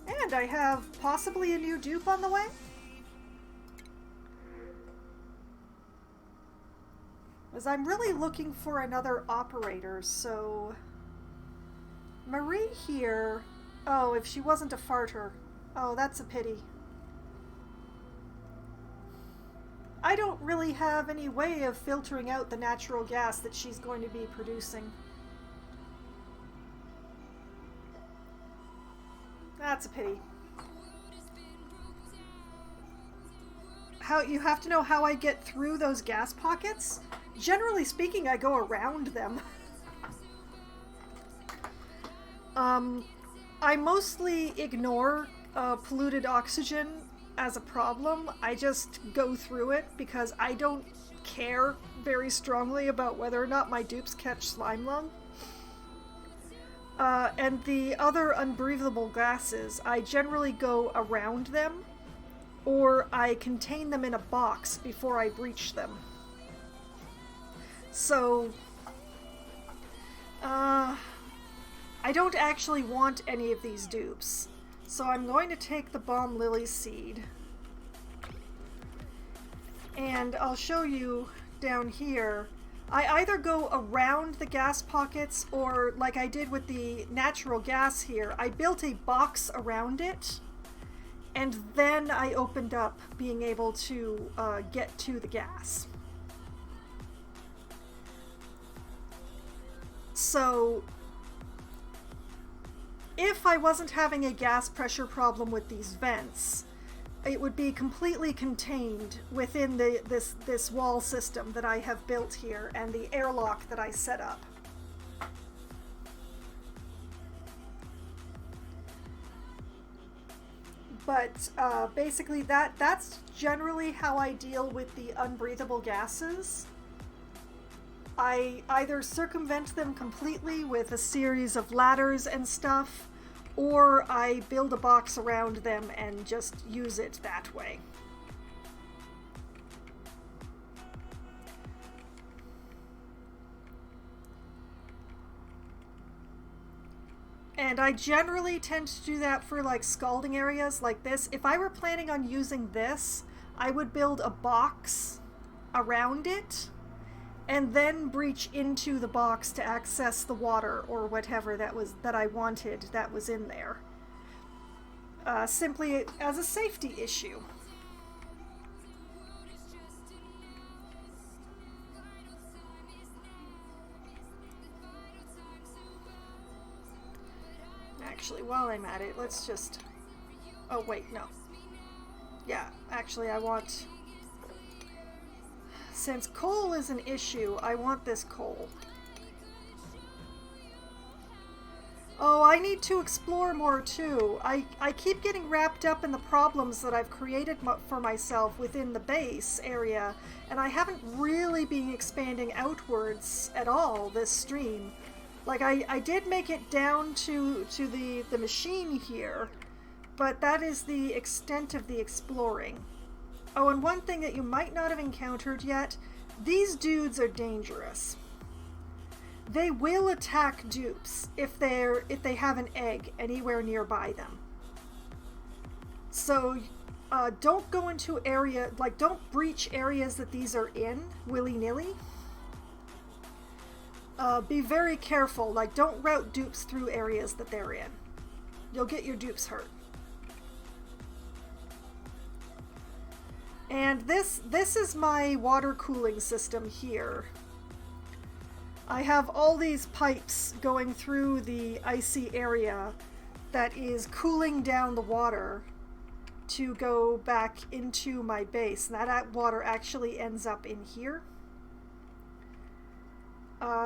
And I have possibly a new dupe on the way. As I'm really looking for another operator, so... Marie here... Oh, if she wasn't a farter. Oh, that's a pity. I don't really have any way of filtering out the natural gas that she's going to be producing. That's a pity. How you have to know how I get through those gas pockets? Generally speaking, I go around them. I mostly ignore polluted oxygen as a problem. I just go through it because I don't care very strongly about whether or not my dupes catch slime lung. And the other unbreathable gases, I generally go around them, or I contain them in a box before I breach them. So, I don't actually want any of these dupes. So I'm going to take the bomb lily seed. And I'll show you down here. I either go around the gas pockets, or like I did with the natural gas here, I built a box around it, and then I opened up being able to get to the gas. So if I wasn't having a gas pressure problem with these vents, it would be completely contained within this wall system that I have built here and the airlock that I set up. But basically that's generally how I deal with the unbreathable gases. I either circumvent them completely with a series of ladders and stuff, or I build a box around them and just use it that way. And I generally tend to do that for like scalding areas like this. If I were planning on using this, I would build a box around it and then breach into the box to access the water or whatever that I wanted that was in there. Simply as a safety issue. Actually, while I'm at it, let's just... Oh, wait, no. Yeah, actually, I want... Since coal is an issue, I want this coal. Oh, I need to explore more too. I keep getting wrapped up in the problems that I've created for myself within the base area, and I haven't really been expanding outwards at all this stream. Like, I did make it down to the machine here, but that is the extent of the exploring. Oh, and one thing that you might not have encountered yet, these dudes are dangerous. They will attack dupes if they have an egg anywhere nearby them. So don't go into don't breach areas that these are in willy-nilly. Be very careful, don't route dupes through areas that they're in. You'll get your dupes hurt. And this is my water cooling system here. I have all these pipes going through the icy area that is cooling down the water to go back into my base. And that water actually ends up in here.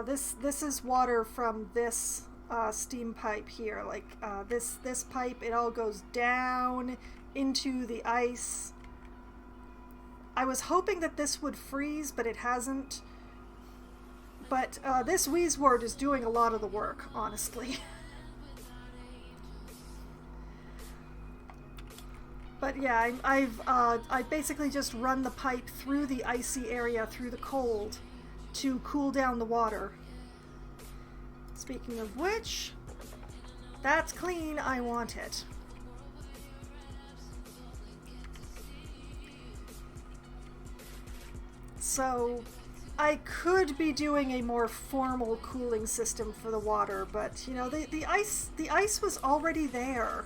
This is water from this steam pipe here. This pipe, it all goes down into the ice. I was hoping that this would freeze, but it hasn't. But this Wheezewort is doing a lot of the work, honestly. But yeah, I've basically just run the pipe through the icy area, through the cold, to cool down the water. Speaking of which, that's clean. I want it. So I could be doing a more formal cooling system for the water, but you know, the ice was already there.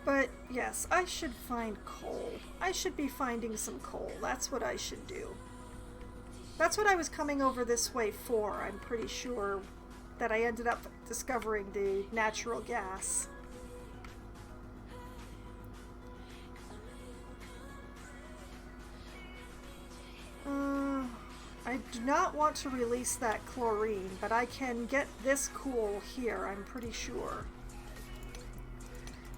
But yes, I should find coal. I should be finding some coal. That's what I should do. That's what I was coming over this way for. I'm pretty sure that I ended up discovering the natural gas. I do not want to release that chlorine, but I can get this coal here, I'm pretty sure.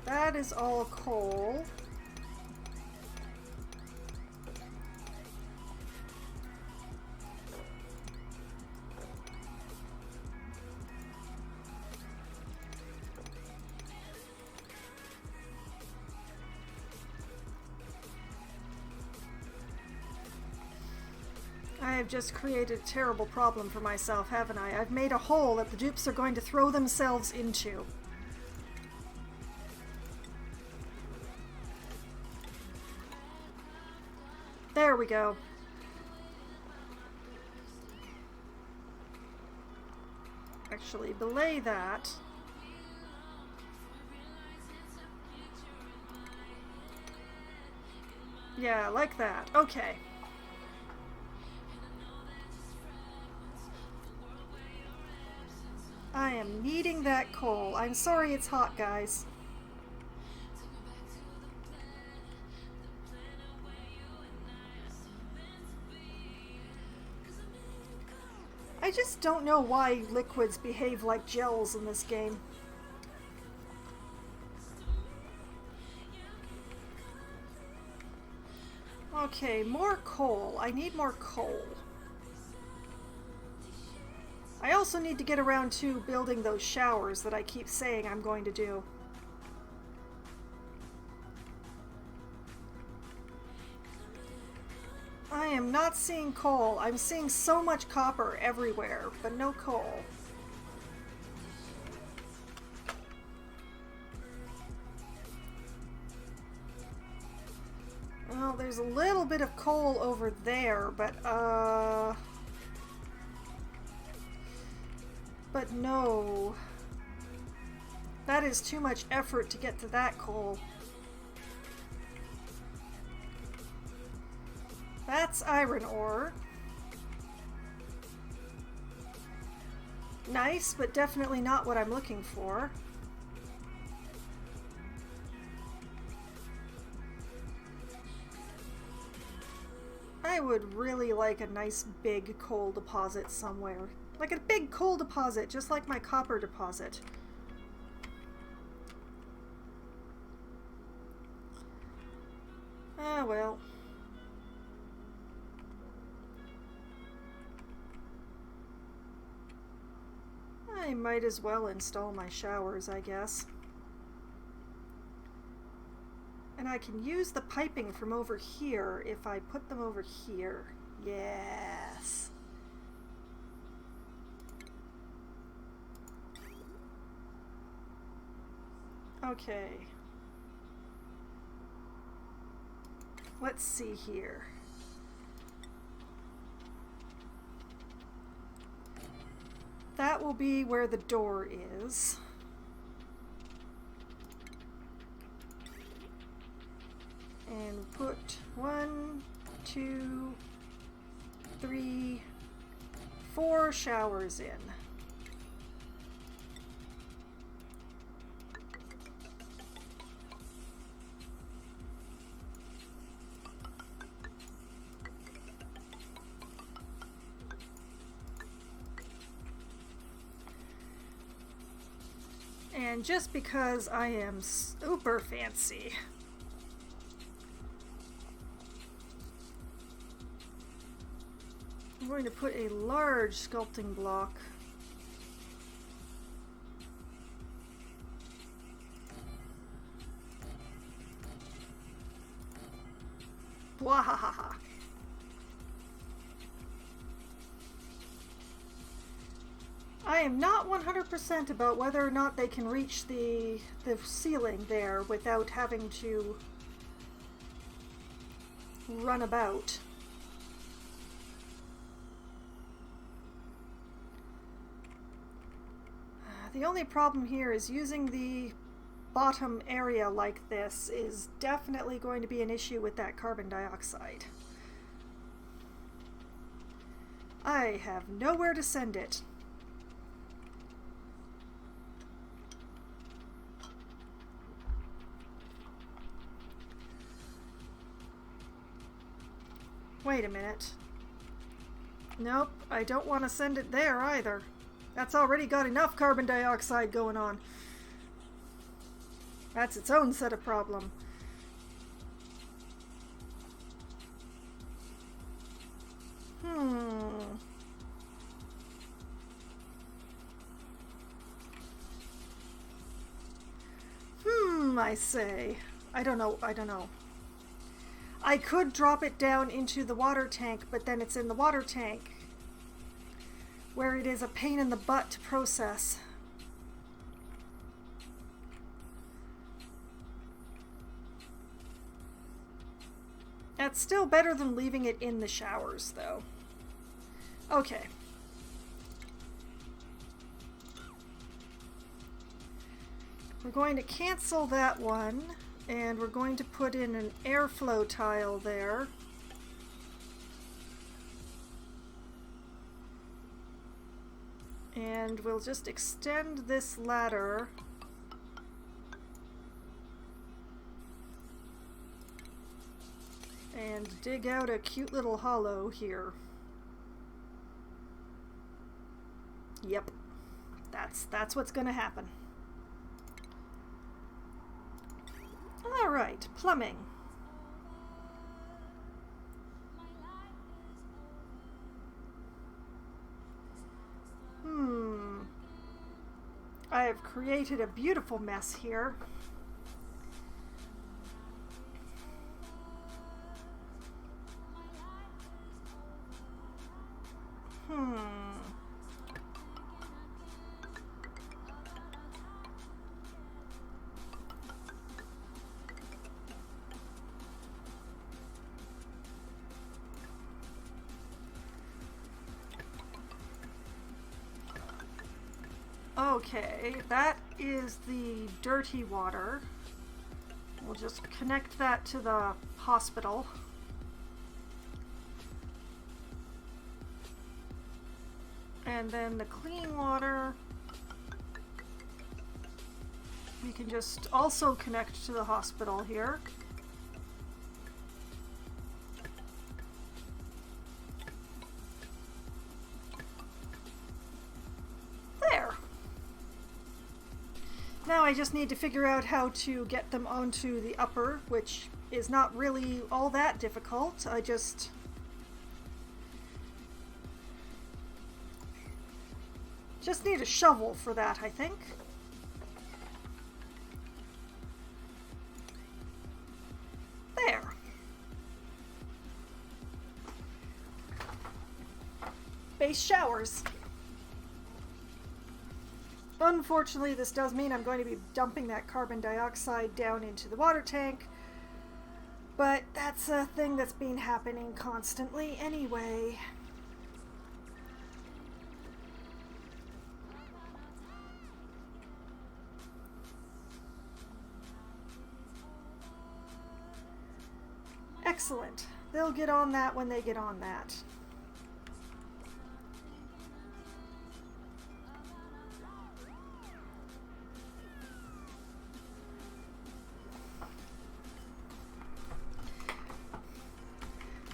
That is all coal. I have just created a terrible problem for myself, haven't I? I've made a hole that the dupes are going to throw themselves into. There we go. Actually, belay that. Yeah, like that. Okay. I am needing that coal. I'm sorry it's hot, guys. I just don't know why liquids behave like gels in this game. Okay, more coal. I need more coal. I also need to get around to building those showers that I keep saying I'm going to do. I am not seeing coal. I'm seeing so much copper everywhere, but no coal. Well, there's a little bit of coal over there, but no. That is too much effort to get to that coal. That's iron ore. Nice, but definitely not what I'm looking for. I would really like a nice big coal deposit somewhere. Like a big coal deposit, just like my copper deposit. Ah, well. I might as well install my showers, I guess. And I can use the piping from over here if I put them over here. Yes. Okay. Let's see here. That will be where the door is. And put 1, 2, 3, 4 showers in. And just because I am super fancy, I'm going to put a large sculpting block Wahahaha. I am not 100% about whether or not they can reach the ceiling there without having to run about. The only problem here is using the bottom area like this is definitely going to be an issue with that carbon dioxide. I have nowhere to send it. Wait a minute. Nope, I don't want to send it there either. That's already got enough carbon dioxide going on. That's its own set of problem. I say. I don't know. I could drop it down into the water tank, but then it's in the water tank, where it is a pain in the butt to process. That's still better than leaving it in the showers, though. Okay. We're going to cancel that one, and we're going to put in an airflow tile there. And we'll just extend this ladder and dig out a cute little hollow here. Yep, that's what's gonna happen. All right, plumbing. I have created a beautiful mess here. Okay, that is the dirty water. We'll just connect that to the hospital. And then the clean water, we can just also connect to the hospital here. Now I just need to figure out how to get them onto the upper, which is not really all that difficult. I just need a shovel for that, I think. There. Base showers. Unfortunately, this does mean I'm going to be dumping that carbon dioxide down into the water tank, but that's a thing that's been happening constantly anyway. Excellent. They'll get on that when they get on that.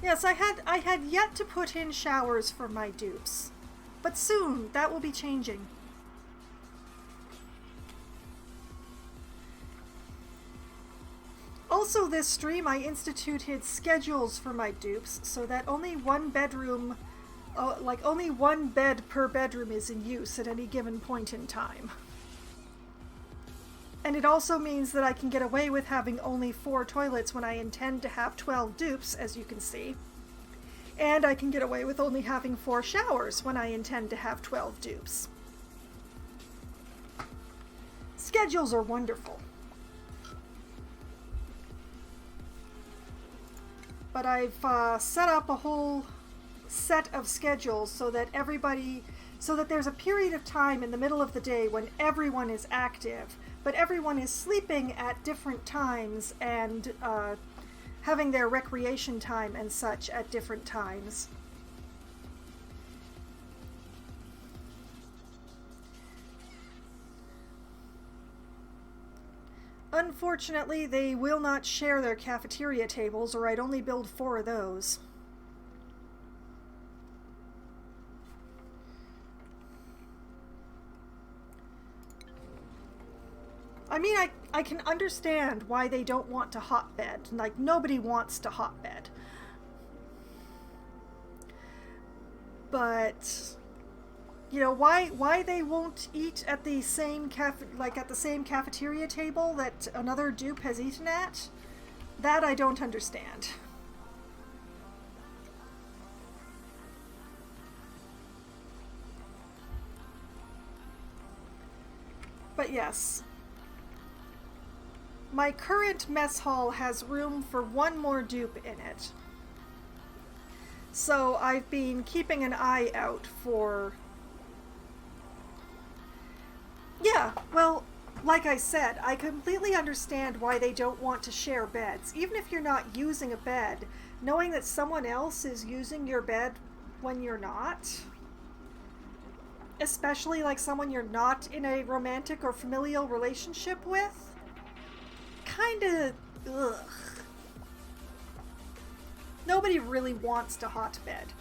Yes, I had yet to put in showers for my dupes, but soon that will be changing. Also this stream I instituted schedules for my dupes so that only one bedroom, only one bed per bedroom is in use at any given point in time. And it also means that I can get away with having only 4 toilets when I intend to have 12 dupes, as you can see. And I can get away with only having 4 showers when I intend to have 12 dupes. Schedules are wonderful. But I've set up a whole set of schedules so that there's a period of time in the middle of the day when everyone is active, but everyone is sleeping at different times and having their recreation time and such at different times. Unfortunately, they will not share their cafeteria tables, or I'd only build 4 of those. I mean, I can understand why they don't want to hotbed. Like, nobody wants to hotbed. But, you know, why they won't eat at the same cafeteria table that another dupe has eaten at? That I don't understand. But yes. My current mess hall has room for 1 more dupe in it. So I've been keeping an eye out for... Yeah, well, like I said, I completely understand why they don't want to share beds. Even if you're not using a bed, knowing that someone else is using your bed when you're not, especially like someone you're not in a romantic or familial relationship with, kinda, ugh. Nobody really wants to hotbed,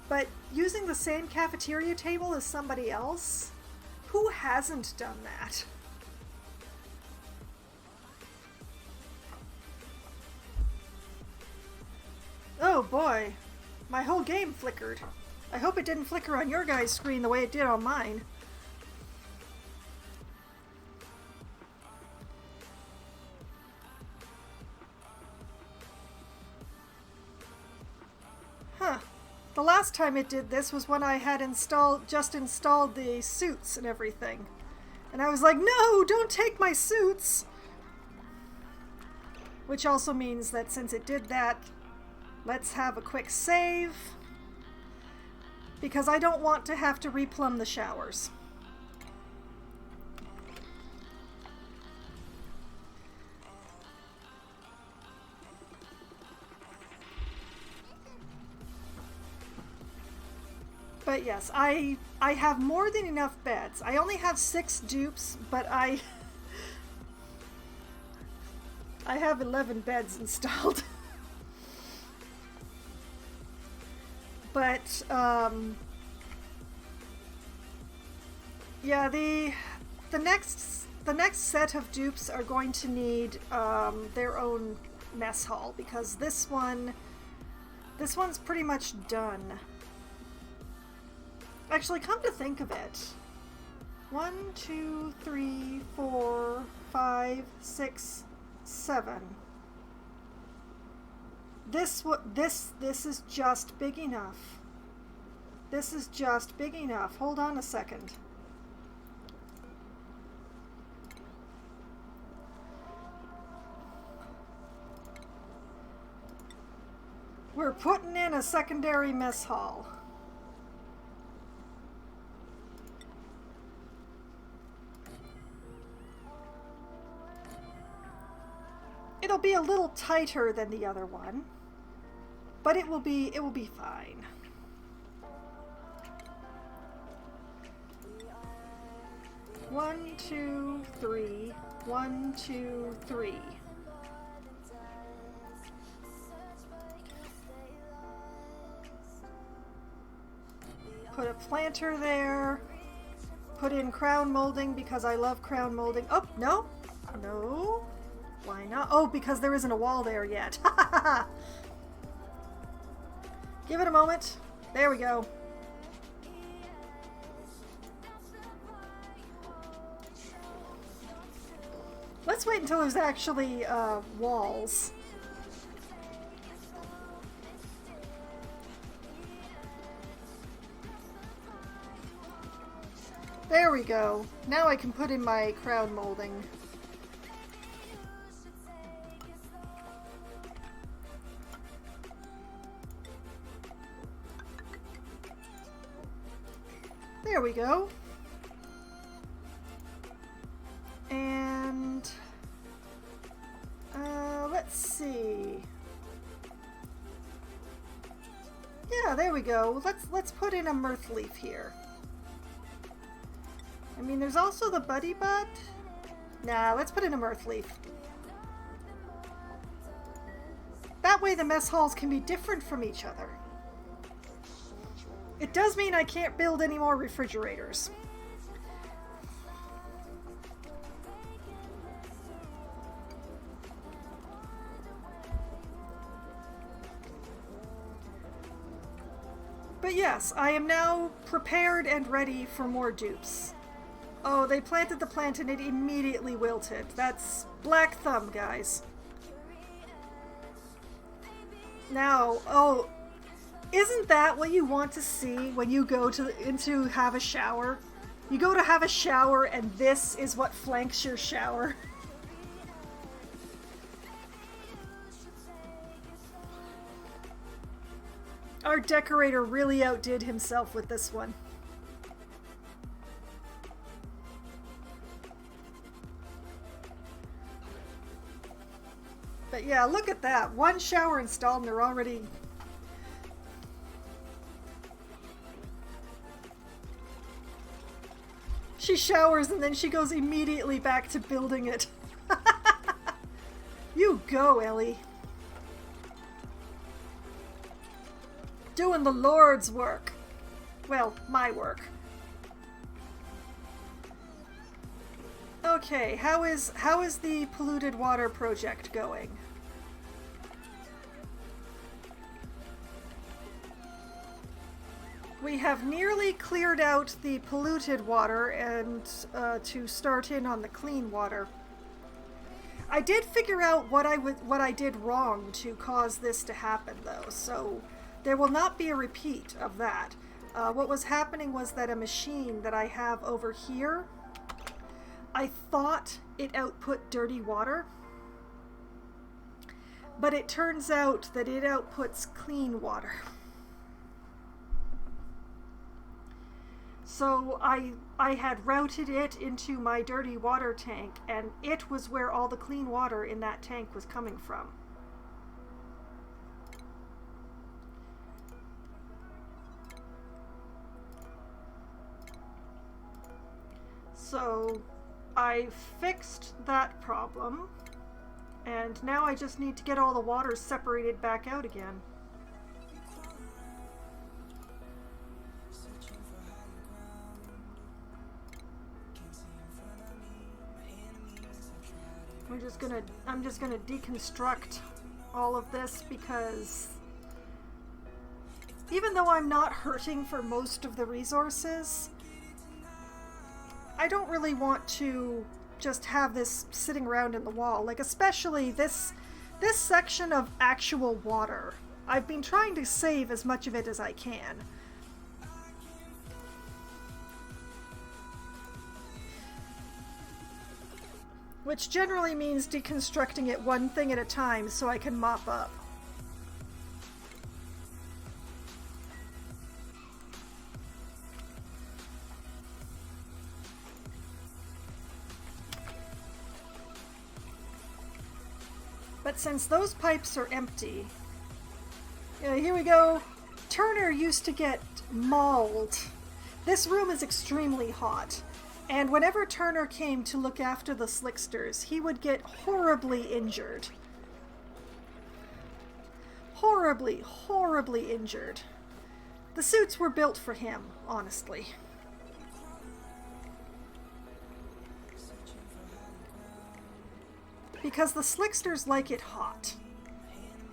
but using the same cafeteria table as somebody else, who hasn't done that? Oh boy, my whole game flickered. I hope it didn't flicker on your guys' screen the way it did on mine. Huh. The last time it did this was when I had just installed the suits and everything. And I was like, no, don't take my suits! Which also means that since it did that, let's have a quick save. Because I don't want to have to replumb the showers. But yes, I have more than enough beds. I only have 6 dupes, but I have 11 beds installed. But yeah, the next set of dupes are going to need their own mess hall, because this one's pretty much done. Actually, come to think of it, 1, 2, 3, 4, 5, 6, 7. This is just big enough. This is just big enough. Hold on a second. We're putting in a secondary mess hall. It'll be a little tighter than the other one, but it will be fine. One, two, three. 1, 2, 3. Put a planter there. Put in crown molding because I love crown molding. Oh, no. No. Why not? Oh, because there isn't a wall there yet. Give it a moment. There we go. Let's wait until there's actually walls. There we go. Now I can put in my crown molding. There we go. And let's see. Yeah, there we go. Let's put in a mirth leaf here. I mean, there's also the buddy bud. Nah, let's put in a mirth leaf. That way the mess halls can be different from each other. It does mean I can't build any more refrigerators. But yes, I am now prepared and ready for more dupes. Oh, they planted the plant and it immediately wilted. That's Black Thumb, guys. Now, oh, isn't that what you want to see when you go to have a shower? You go to have a shower and this is what flanks your shower. Our decorator really outdid himself with this one. But yeah, look at that. One shower installed and they're already... She showers and then she goes immediately back to building it. You go, Ellie. Doing the Lord's work. Well, my work. Okay, how is the polluted water project going? We have nearly cleared out the polluted water and to start in on the clean water. I did figure out what I did wrong to cause this to happen, though, so there will not be a repeat of that. What was happening was that a machine that I have over here, I thought it output dirty water, but it turns out that it outputs clean water. So I had routed it into my dirty water tank, and it was where all the clean water in that tank was coming from. So I fixed that problem, and now I just need to get all the water separated back out again. I'm just gonna deconstruct all of this, because even though I'm not hurting for most of the resources, I don't really want to just have this sitting around in the wall. Like, especially this section of actual water. I've been trying to save as much of it as I can. Which generally means deconstructing it one thing at a time so I can mop up. But since those pipes are empty, here we go. Turner used to get mauled. This room is extremely hot. And whenever Turner came to look after the slicksters, he would get horribly injured. Horribly, horribly injured. The suits were built for him, honestly. Because the slicksters like it hot.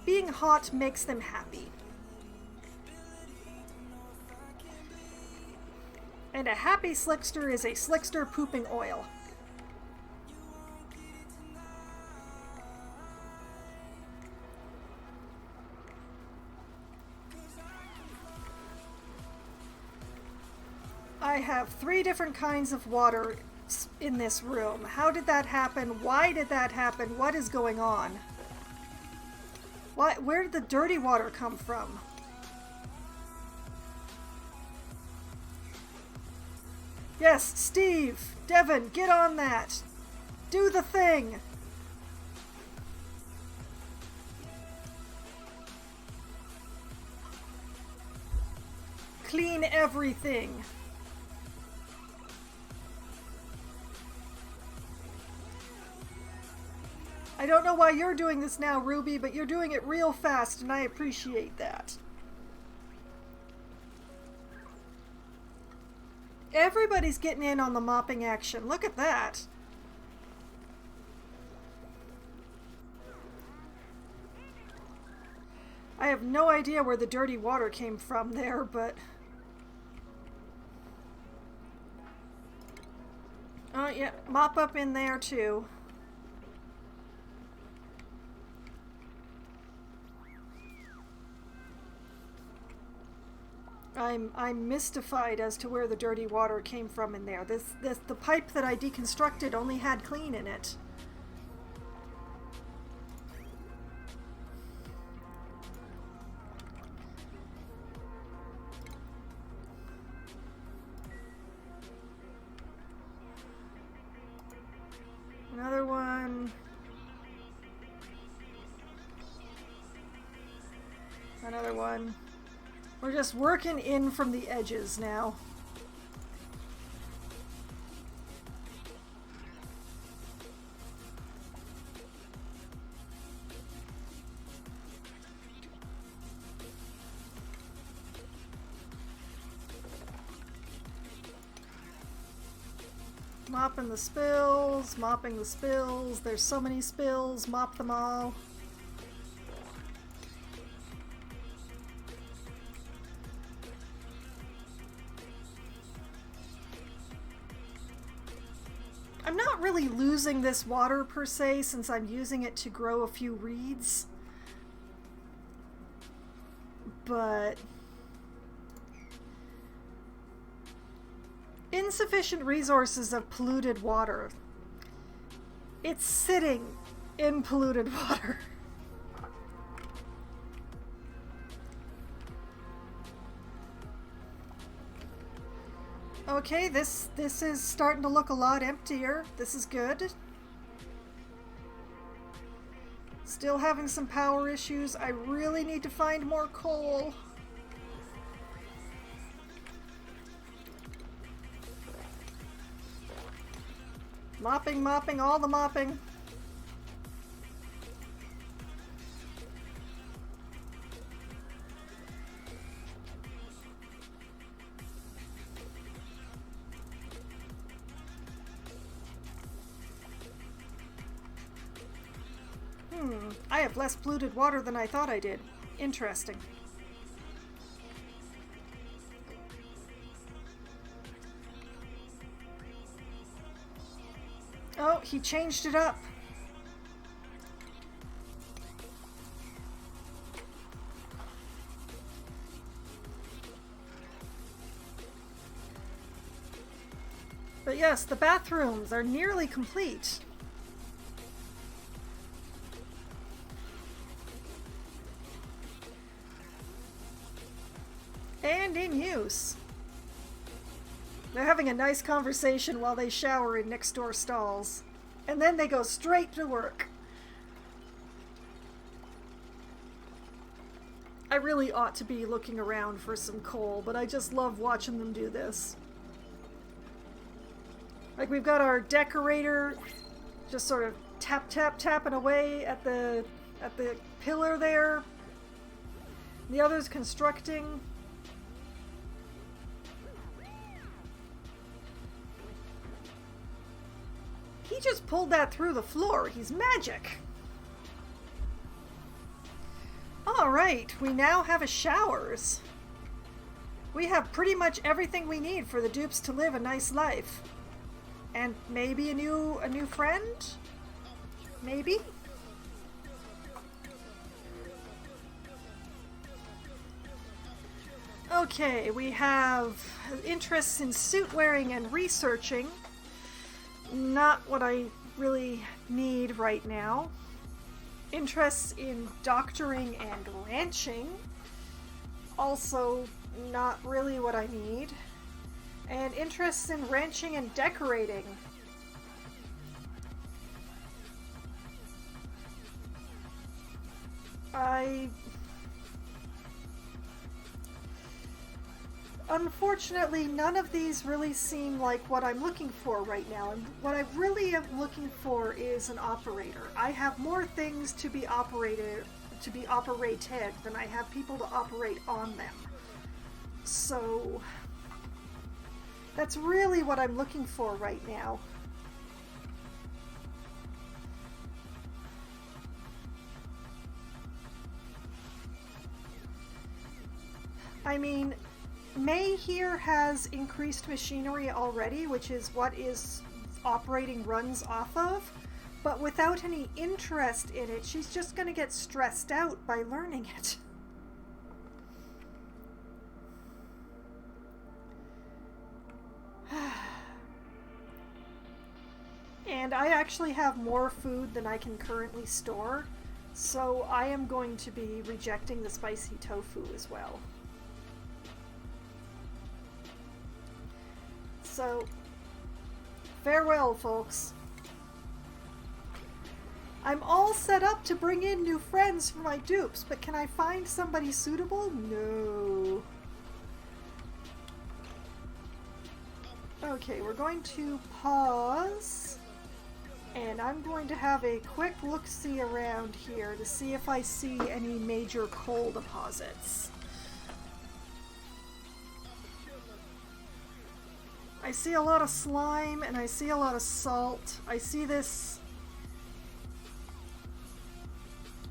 Being hot makes them happy. And a happy slickster is a slickster pooping oil. I have 3 different kinds of water in this room. How did that happen? Why did that happen? What is going on? Where did the dirty water come from? Yes, Steve! Devin, get on that! Do the thing! Clean everything! I don't know why you're doing this now, Ruby, but you're doing it real fast, and I appreciate that. Everybody's getting in on the mopping action. Look at that. I have no idea where the dirty water came from there, but... Oh, yeah, mop up in there, too. I'm mystified as to where the dirty water came from in there. The pipe that I deconstructed only had clean in it. Another one. Another one. We're just working in from the edges now. Mopping the spills, mopping the spills. There's so many spills, mop them all. I'm not really losing this water per se, since I'm using it to grow a few reeds. But insufficient resources of polluted water. It's sitting in polluted water. Okay, this is starting to look a lot emptier. This is good. Still having some power issues. I really need to find more coal. Mopping, mopping, all the mopping. I have less polluted water than I thought I did. Interesting. Oh, he changed it up. But yes, the bathrooms are nearly complete. And in use. They're having a nice conversation while they shower in next door stalls. And then they go straight to work. I really ought to be looking around for some coal, but I just love watching them do this. Like, we've got our decorator just sort of tapping away at the pillar there. The other's constructing. He just pulled that through the floor. He's magic. Alright, we now have a showers. We have pretty much everything we need for the dupes to live a nice life. And maybe a new friend? Maybe? Oh, Okay, we have interests in suit wearing and researching. Not what I really need right now. Interests in doctoring and ranching. Also not really what I need. And interests in ranching and decorating. Unfortunately, none of these really seem like what I'm looking for right now. And what I really am looking for is an operator. I have more things to be operated than I have people to operate on them. So that's really what I'm looking for right now. I mean, May here has increased machinery already, which is what is operating runs off of, but without any interest in it, she's just going to get stressed out by learning it. And I actually have more food than I can currently store, so I am going to be rejecting the spicy tofu as well. So, farewell, folks. I'm all set up to bring in new friends for my dupes, but can I find somebody suitable? No. Okay, we're going to pause, and I'm going to have a quick look-see around here to see if I see any major coal deposits. I see a lot of slime, and I see a lot of salt. I see this...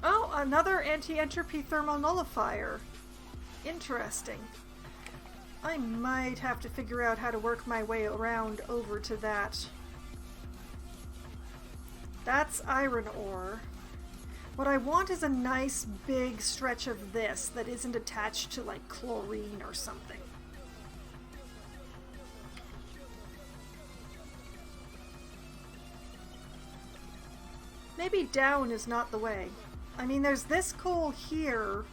Oh, another anti-entropy thermal nullifier. Interesting. I might have to figure out how to work my way around over to that. That's iron ore. What I want is a nice big stretch of this that isn't attached to like chlorine or something. Maybe down is not the way. I mean, there's this coal here,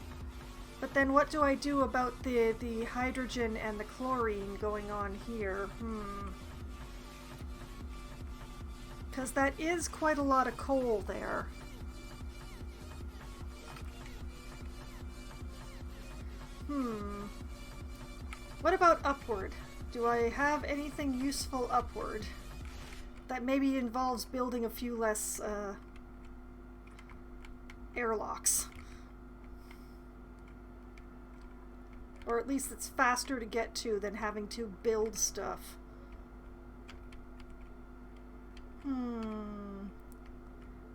but then what do I do about the hydrogen and the chlorine going on here? Because that is quite a lot of coal there. What about upward? Do I have anything useful upward? That maybe involves building a few less, airlocks. Or at least it's faster to get to than having to build stuff.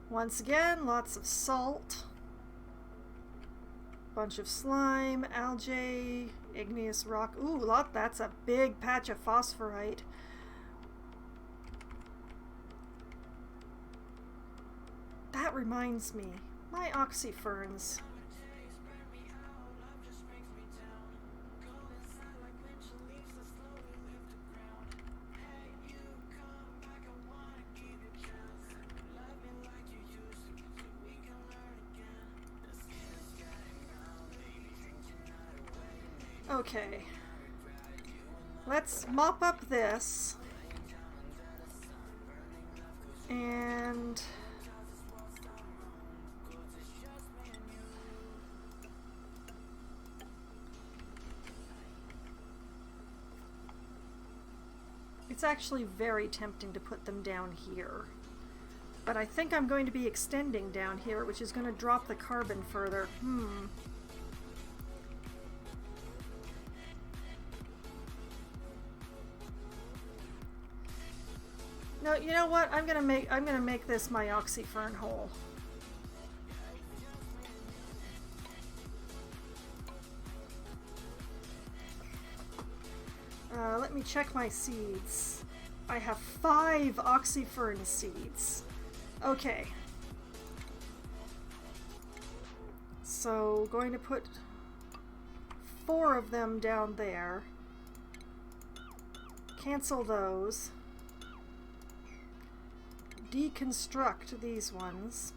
Once again, lots of salt. Bunch of slime, algae, igneous rock. Ooh, that's a big patch of phosphorite. That reminds me. My oxyferns. Okay. Let's mop up this. And... it's actually very tempting to put them down here. But I think I'm going to be extending down here, which is going to drop the carbon further. No, you know what? I'm gonna make this my oxyfern hole. Let me check my seeds. I have 5 oxyfern seeds. Okay. So, going to put 4 of them down there. Cancel those. Deconstruct these ones.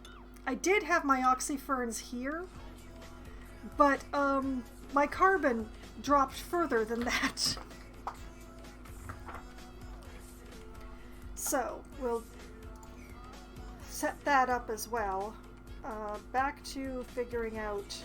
I did have my oxyferns here, but my carbon dropped further than that. So we'll set that up as well. Back to figuring out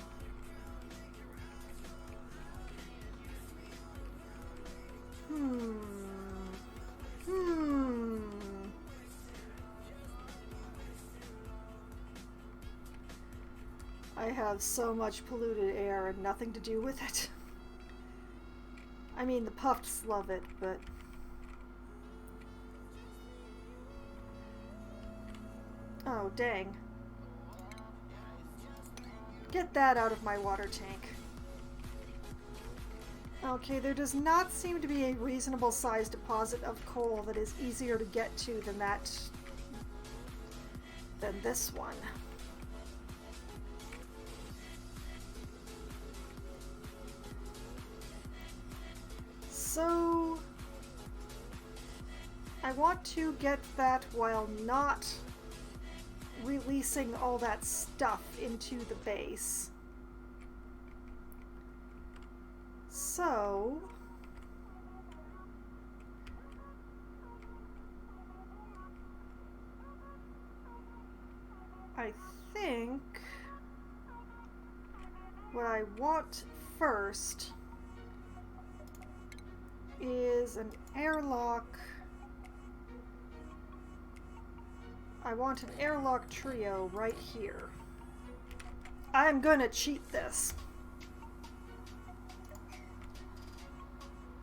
I have so much polluted air and nothing to do with it. I mean, the puffs love it, but oh, dang. Get that out of my water tank. Okay, there does not seem to be a reasonable sized deposit of coal that is easier to get to than this one. So I want to get that while not releasing all that stuff into the base. So I think what I want first is an airlock. I want an airlock trio right here. I'm gonna cheat this.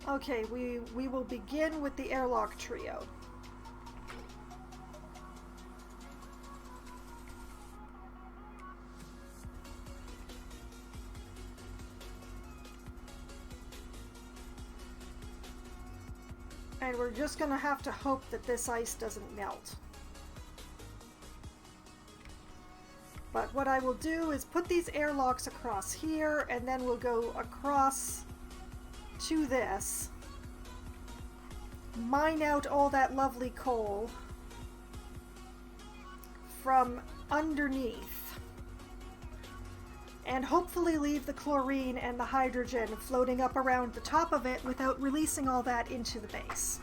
Okay, we will begin with the airlock trio. And we're just gonna have to hope that this ice doesn't melt. But what I will do is put these airlocks across here, and then we'll go across to this, mine out all that lovely coal from underneath, and hopefully leave the chlorine and the hydrogen floating up around the top of it without releasing all that into the base.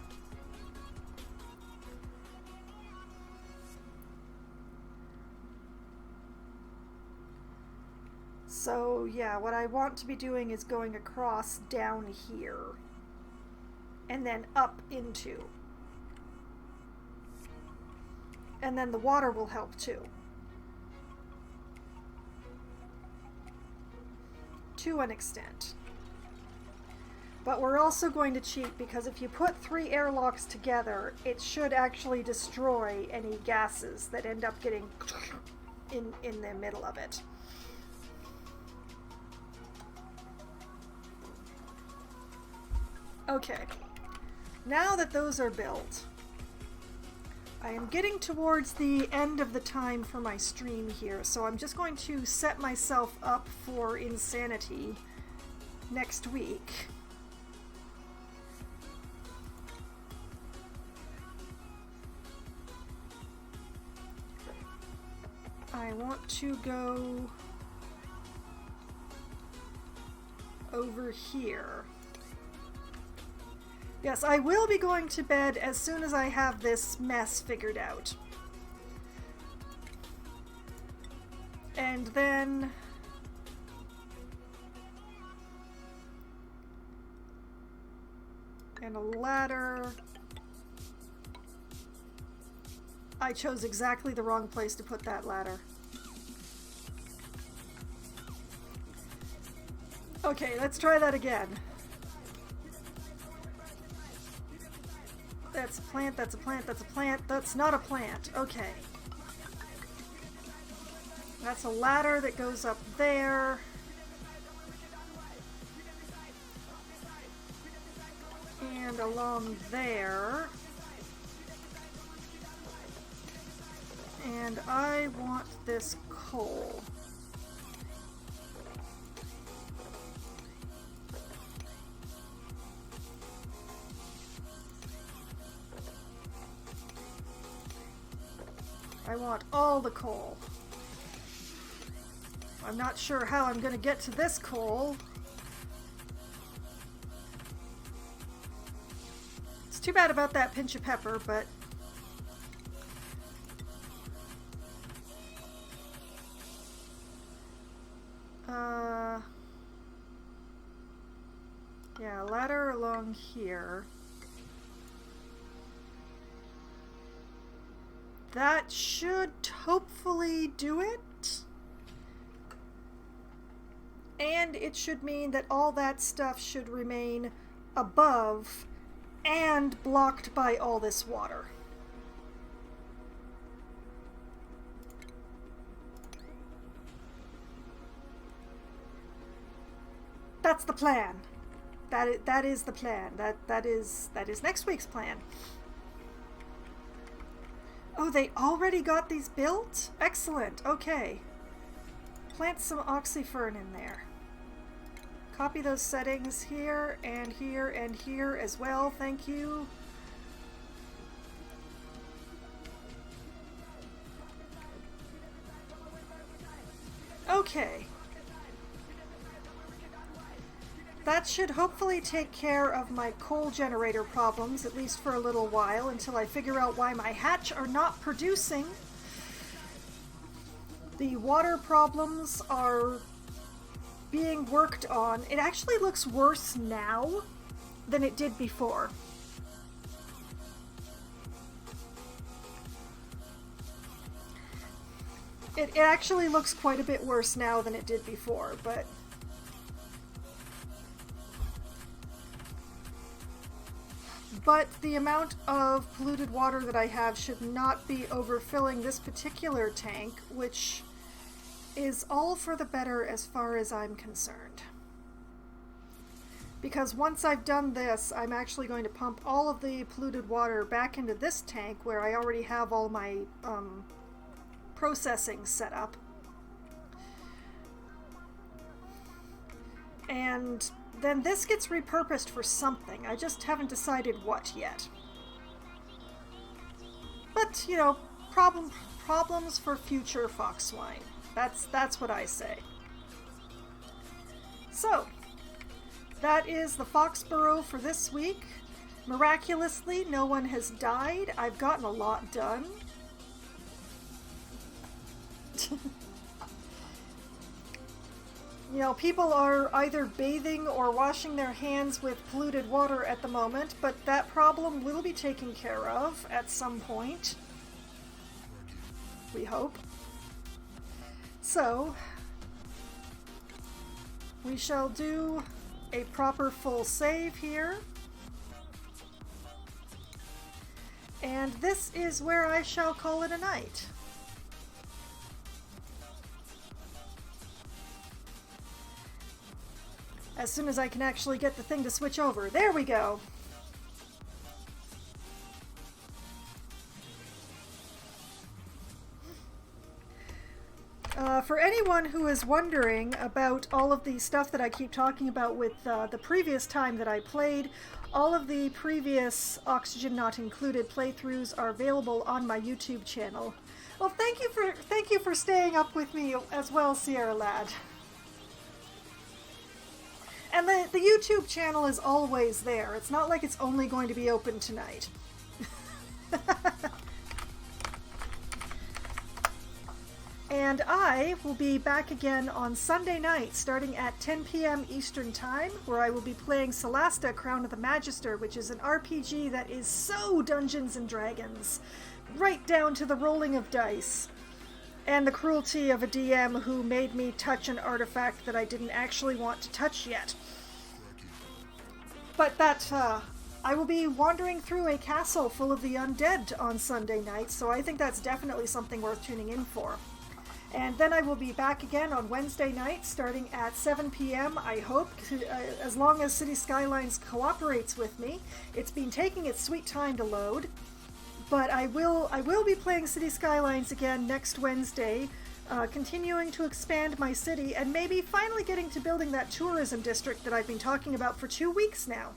So yeah, what I want to be doing is going across down here and then up into. And then the water will help too. To an extent. But we're also going to cheat because if you put 3 airlocks together, it should actually destroy any gases that end up getting in the middle of it. Okay, now that those are built, I am getting towards the end of the time for my stream here, so I'm just going to set myself up for insanity next week. I want to go over here. Yes, I will be going to bed as soon as I have this mess figured out. And then and a ladder. I chose exactly the wrong place to put that ladder. Okay, let's try that again. That's a plant, that's a plant, that's a plant, that's not a plant. Okay. That's a ladder that goes up there. And along there. And I want this coal. I want all the coal. I'm not sure how I'm going to get to this coal. It's too bad about that pinch of pepper, but... yeah, ladder along here. That should hopefully do it. And it should mean that all that stuff should remain above and blocked by all this water. That's the plan. That is the plan. That is next week's plan. Oh, they already got these built? Excellent. Okay. Plant some oxyfern in there. Copy those settings here and here and here as well. Thank you. Okay. That should hopefully take care of my coal generator problems, at least for a little while, until I figure out why my hatch are not producing. The water problems are being worked on. It actually looks worse now than it did before. It actually looks quite a bit worse now than it did before, but... But the amount of polluted water that I have should not be overfilling this particular tank, which is all for the better as far as I'm concerned. Because once I've done this, I'm actually going to pump all of the polluted water back into this tank where I already have all my processing set up. And then this gets repurposed for something. I just haven't decided what yet. But, you know, problems for future fox swine. That's what I say. So, that is the fox burrow for this week. Miraculously, no one has died. I've gotten a lot done. You know, people are either bathing or washing their hands with polluted water at the moment, but that problem will be taken care of at some point. We hope. So, we shall do a proper full save here. And this is where I shall call it a night. As soon as I can actually get the thing to switch over. There we go. For anyone who is wondering about all of the stuff that I keep talking about with the previous time that I played, all of the previous Oxygen Not Included playthroughs are available on my YouTube channel. Well, thank you for staying up with me as well, Sierra Lad. And the YouTube channel is always there. It's not like it's only going to be open tonight. And I will be back again on Sunday night, starting at 10 p.m. Eastern Time, where I will be playing Celasta, Crown of the Magister, which is an RPG that is so Dungeons & Dragons, right down to the rolling of dice, and the cruelty of a DM who made me touch an artifact that I didn't actually want to touch yet. But I will be wandering through a castle full of the undead on Sunday night, so I think that's definitely something worth tuning in for. And then I will be back again on Wednesday night, starting at 7 p.m., I hope, as long as City Skylines cooperates with me. It's been taking its sweet time to load, but I will be playing City Skylines again next Wednesday, continuing to expand my city, and maybe finally getting to building that tourism district that I've been talking about for 2 weeks now.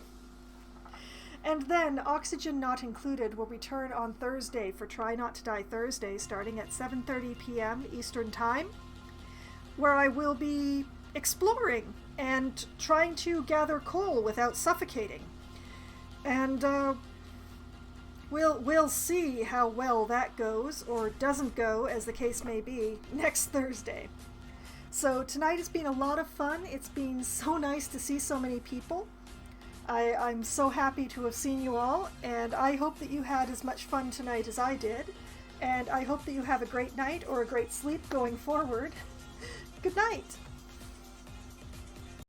And then Oxygen Not Included will return on Thursday for Try Not to Die Thursday, starting at 7:30 p.m. Eastern Time, where I will be exploring and trying to gather coal without suffocating. And we'll see how well that goes, or doesn't go, as the case may be, next Thursday. So tonight has been a lot of fun. It's been so nice to see so many people. I'm so happy to have seen you all, and I hope that you had as much fun tonight as I did. And I hope that you have a great night or a great sleep going forward. Good night!